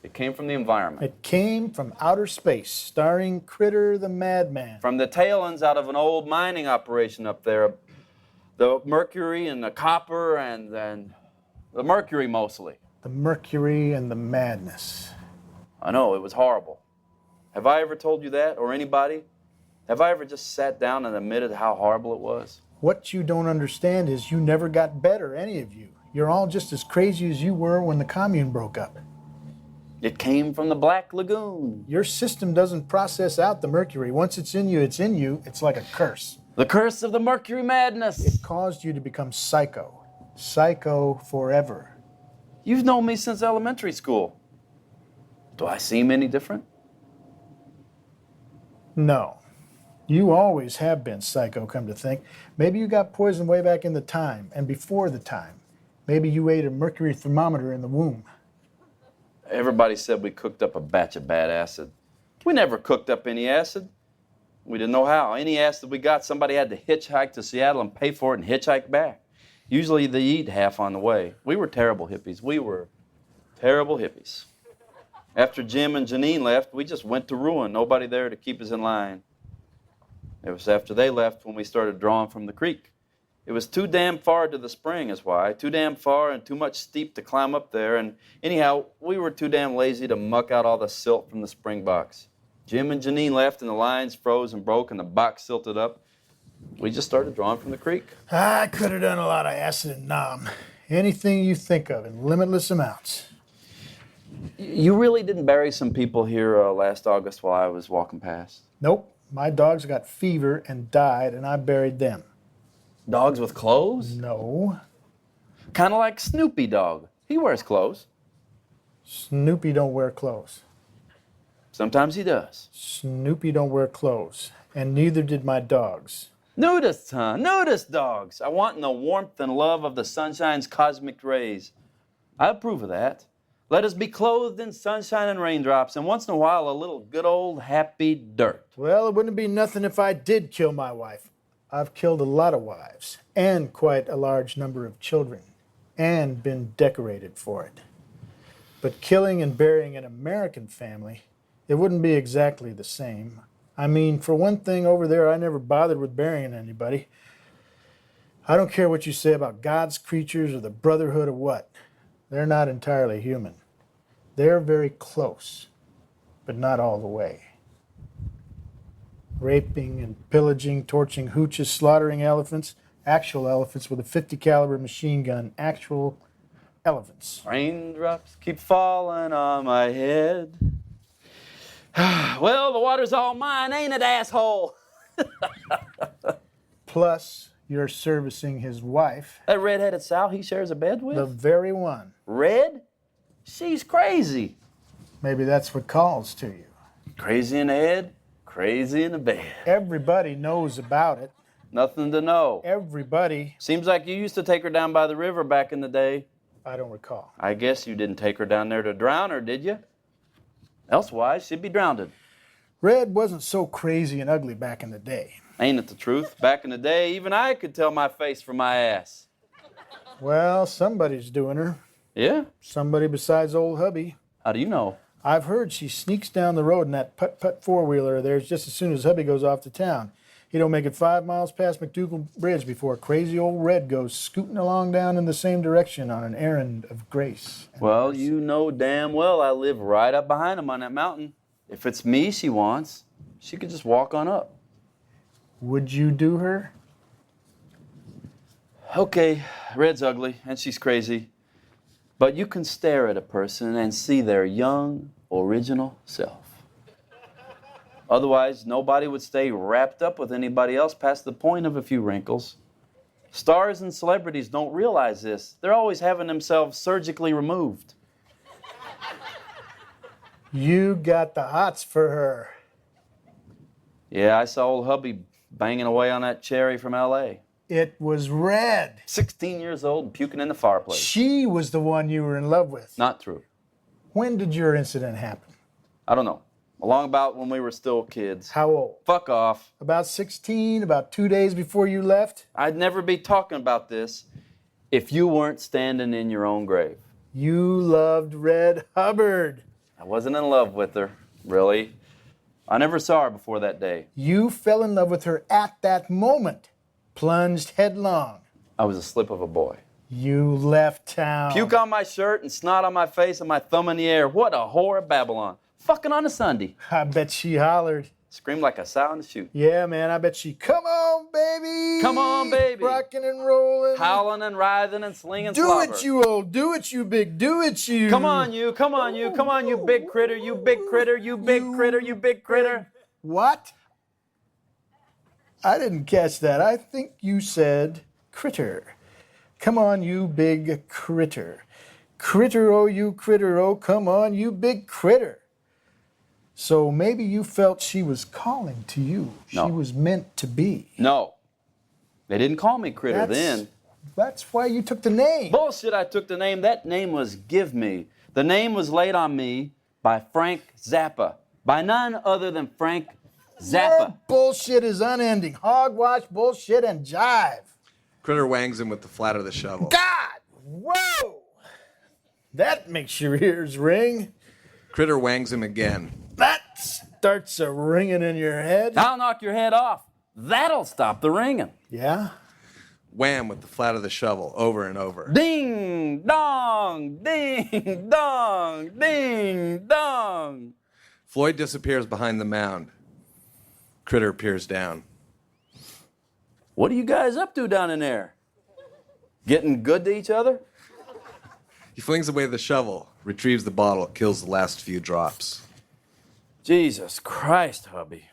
It came from the environment. It came from outer space, starring Critter the Madman. From the tail ends out of an old mining operation up there. The mercury and the copper and the mercury mostly. The mercury and the madness. I know, it was horrible. Have I ever told you that, or anybody? Have I ever just sat down and admitted how horrible it was? What you don't understand is you never got better, any of you. You're all just as crazy as you were when the commune broke up. It came from the Black Lagoon. Your system doesn't process out the mercury. Once it's in you, it's in you. It's like a curse. The curse of the mercury madness. It caused you to become psycho. Psycho forever. You've known me since elementary school. Do I seem any different? No. You always have been psycho, come to think. Maybe you got poisoned way back in the time and before the time. Maybe you ate a mercury thermometer in the womb. Everybody said we cooked up a batch of bad acid. We never cooked up any acid. We didn't know how. Any acid we got, somebody had to hitchhike to Seattle and pay for it and hitchhike back. Usually they eat half on the way. We were terrible hippies. We were terrible hippies. After Jim and Janine left, we just went to ruin. Nobody there to keep us in line. It was after they left when we started drawing from the creek. It was too damn far to the spring is why. Too damn far and too much steep to climb up there. And anyhow, we were too damn lazy to muck out all the silt from the spring box. Jim and Janine left and the lines froze and broke and the box silted up. We just started drawing from the creek. I could have done a lot of acid and nom. Anything you think of in limitless amounts. You really didn't bury some people here last August while I was walking past? Nope. My dogs got fever and died, and I buried them. Dogs with clothes? No. Kind of like Snoopy Dog. He wears clothes. Snoopy don't wear clothes. Sometimes he does. Snoopy don't wear clothes, and neither did my dogs. Nudists, huh? Nudist dogs. I want in the warmth and love of the sunshine's cosmic rays. I approve of that. Let us be clothed in sunshine and raindrops, and once in a while, a little good old happy dirt. Well, it wouldn't be nothing if I did kill my wife. I've killed a lot of wives, and quite a large number of children, and been decorated for it. But killing and burying an American family, it wouldn't be exactly the same. I mean, for one thing, over there, I never bothered with burying anybody. I don't care what you say about God's creatures or the brotherhood or what. They're not entirely human. They're very close, but not all the way. Raping and pillaging, torching hooches, slaughtering elephants, actual elephants with a 50 caliber machine gun, actual elephants. Raindrops keep falling on my head. Well, the water's all mine, ain't it, asshole? Plus, you're servicing his wife. That red-headed sow he shares a bed with? The very one. Red? She's crazy. Maybe that's what calls to you. Crazy in the head, crazy in the bed. Everybody knows about it. Nothing to know. Everybody. Seems like you used to take her down by the river back in the day. I don't recall. I guess you didn't take her down there to drown her, did you? Elsewise, she'd be drowned. Red wasn't so crazy and ugly back in the day. Ain't it the truth? Back in the day, even I could tell my face from my ass. Well, somebody's doing her. Yeah? Somebody besides old hubby. How do you know? I've heard she sneaks down the road in that putt-putt four-wheeler of theirs just as soon as hubby goes off to town. He don't make it 5 miles past McDougal Bridge before crazy old Red goes scooting along down in the same direction on an errand of grace. Well, you know damn well I live right up behind him on that mountain. If it's me she wants, she could just walk on up. Would you do her? Okay, Red's ugly and she's crazy. But you can stare at a person and see their young, original self. Otherwise, nobody would stay wrapped up with anybody else past the point of a few wrinkles. Stars and celebrities don't realize this. They're always having themselves surgically removed. You got the hots for her. Yeah, I saw old hubby banging away on that cherry from L.A. It was Red. 16 years old and puking in the fireplace. She was the one you were in love with. Not true. When did your incident happen? I don't know. Along about when we were still kids. How old? Fuck off. About 16, about 2 days before you left? I'd never be talking about this if you weren't standing in your own grave. You loved Red Hubbard. I wasn't in love with her, really. I never saw her before that day. You fell in love with her at that moment. Plunged headlong. I was a slip of a boy. You left town. Puke on my shirt and snot on my face and my thumb in the air. What a whore of Babylon. Fucking on a Sunday. I bet she hollered. Screamed like a sow in the chute. Yeah, man, I bet she, come on, baby. Come on, baby. Rocking and rolling. Howling and writhing and slinging Do slobber. it, you old. Do it, you big. Do it, you. Come on, you. Come on, you. Come on, you big critter. You big critter. You big critter. You big critter. What? I didn't catch that. I think you said critter. Come on, you big critter. Critter, oh, you critter, oh, come on, you big critter. So maybe you felt she was calling to you. No. She was meant to be. No. They didn't call me critter then. That's why you took the name. Bullshit, I took the name. That name was Give Me. The name was laid on me by Frank Zappa. By none other than Frank Zappa. Your bullshit is unending. Hogwash, bullshit, and jive. Critter wangs him with the flat of the shovel. God! Whoa! That makes your ears ring. Critter wangs him again. That starts a ringing in your head. I'll knock your head off. That'll stop the ringing. Yeah? Wham with the flat of the shovel, over and over. Ding, dong, ding, dong, ding, dong. Floyd disappears behind the mound. Critter peers down. What are you guys up to down in there? Getting good to each other? He flings away the shovel, retrieves the bottle, kills the last few drops. Jesus Christ, hubby.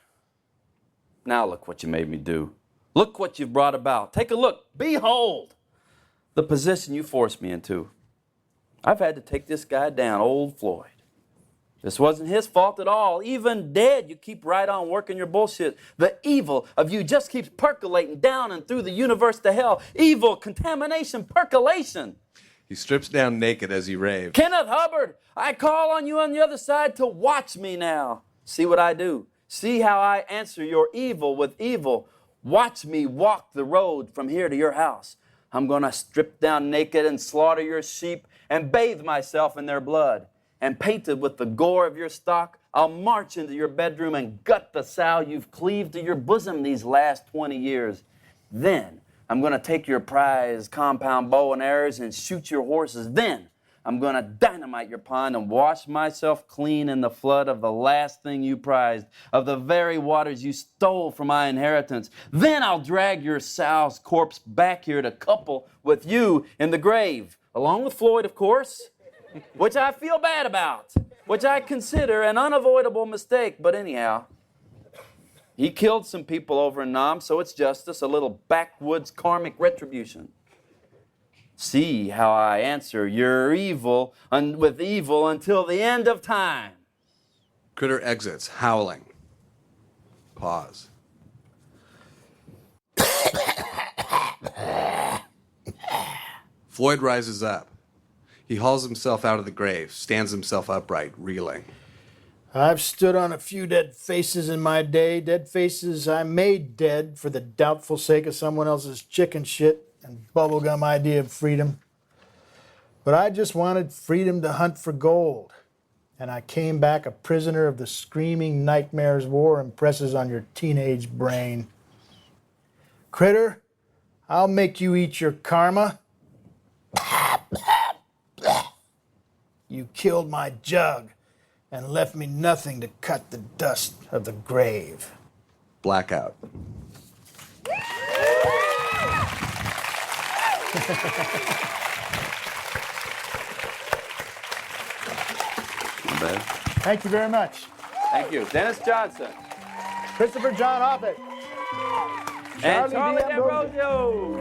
Now look what you made me do. Look what you've brought about. Take a look. Behold the position you forced me into. I've had to take this guy down, old Floyd. This wasn't his fault at all. Even dead, you keep right on working your bullshit. The evil of you just keeps percolating down and through the universe to hell. Evil, contamination, percolation. He strips down naked as he raves. Kenneth Hubbard, I call on you on the other side to watch me now. See what I do. See how I answer your evil with evil. Watch me walk the road from here to your house. I'm going to strip down naked and slaughter your sheep and bathe myself in their blood. And painted with the gore of your stock, I'll march into your bedroom and gut the sow you've cleaved to your bosom these last 20 years. Then I'm going to take your prize compound bow and arrows and shoot your horses. Then I'm going to dynamite your pond and wash myself clean in the flood of the last thing you prized, of the very waters you stole from my inheritance. Then I'll drag your sow's corpse back here to couple with you in the grave, along with Floyd, of course, which I feel bad about, which I consider an unavoidable mistake. But anyhow, he killed some people over in Nam, so it's justice, a little backwoods karmic retribution. See how I answer your evil with evil until the end of time. Critter exits, howling. Pause. Floyd rises up. He hauls himself out of the grave, stands himself upright, reeling. I've stood on a few dead faces in my day, dead faces I made dead for the doubtful sake of someone else's chicken shit and bubblegum idea of freedom. But I just wanted freedom to hunt for gold. And I came back a prisoner of the screaming nightmares war impresses on your teenage brain. Critter, I'll make you eat your karma. You killed my jug and left me nothing to cut the dust of the grave. Blackout. Thank you very much. Thank you. Dennis Johnson. Christopher John Offutt. And Charlie Charlie D'Ambrosio.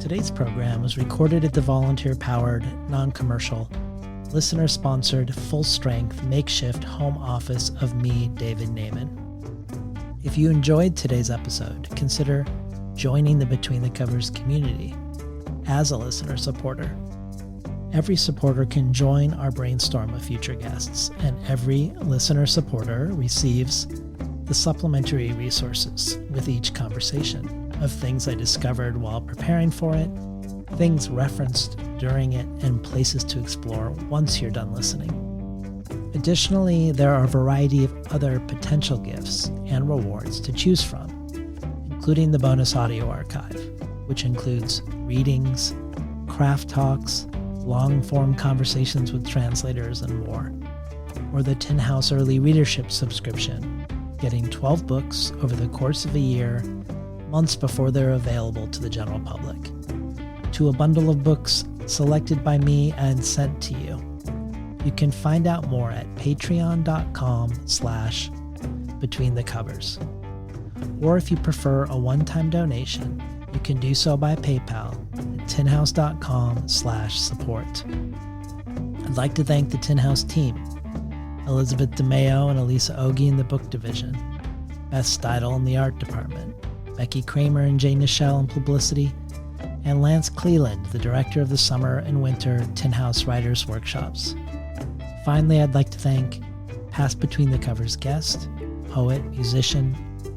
Today's program was recorded at the volunteer-powered, non-commercial, listener-sponsored, full-strength, makeshift home office of me, David Naiman. If you enjoyed today's episode, consider joining the Between the Covers community as a listener supporter. Every supporter can join our brainstorm of future guests, and every listener supporter receives the supplementary resources with each conversation of things I discovered while preparing for it, things referenced during it, and places to explore once you're done listening. Additionally, there are a variety of other potential gifts and rewards to choose from, including the bonus audio archive, which includes readings, craft talks, long-form conversations with translators, and more, or the Tin House Early Readership subscription, getting 12 books over the course of a year, months before they're available to the general public, to a bundle of books selected by me and sent to you. You can find out more at patreon.com/betweenthecovers. Or if you prefer a one-time donation, you can do so by PayPal at tinhouse.com/support. I'd like to thank the Tin House team, Elizabeth DeMeo and Elisa Ogie in the book division, Beth Steidel in the art department, Becky Kramer and Jay Nichelle in publicity, and Lance Cleland, the director of the summer and winter Tin House Writers Workshops. Finally, I'd like to thank past Between the Covers guest, poet, musician,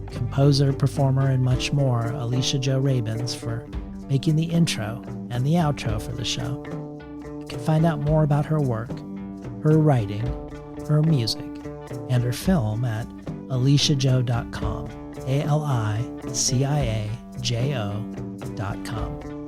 composer, performer, and much more, Alicia Jo Rabins, for making the intro and the outro for the show. You can find out more about her work, her writing, her music, and her film at aliciajo.com. ALICIAJO.com.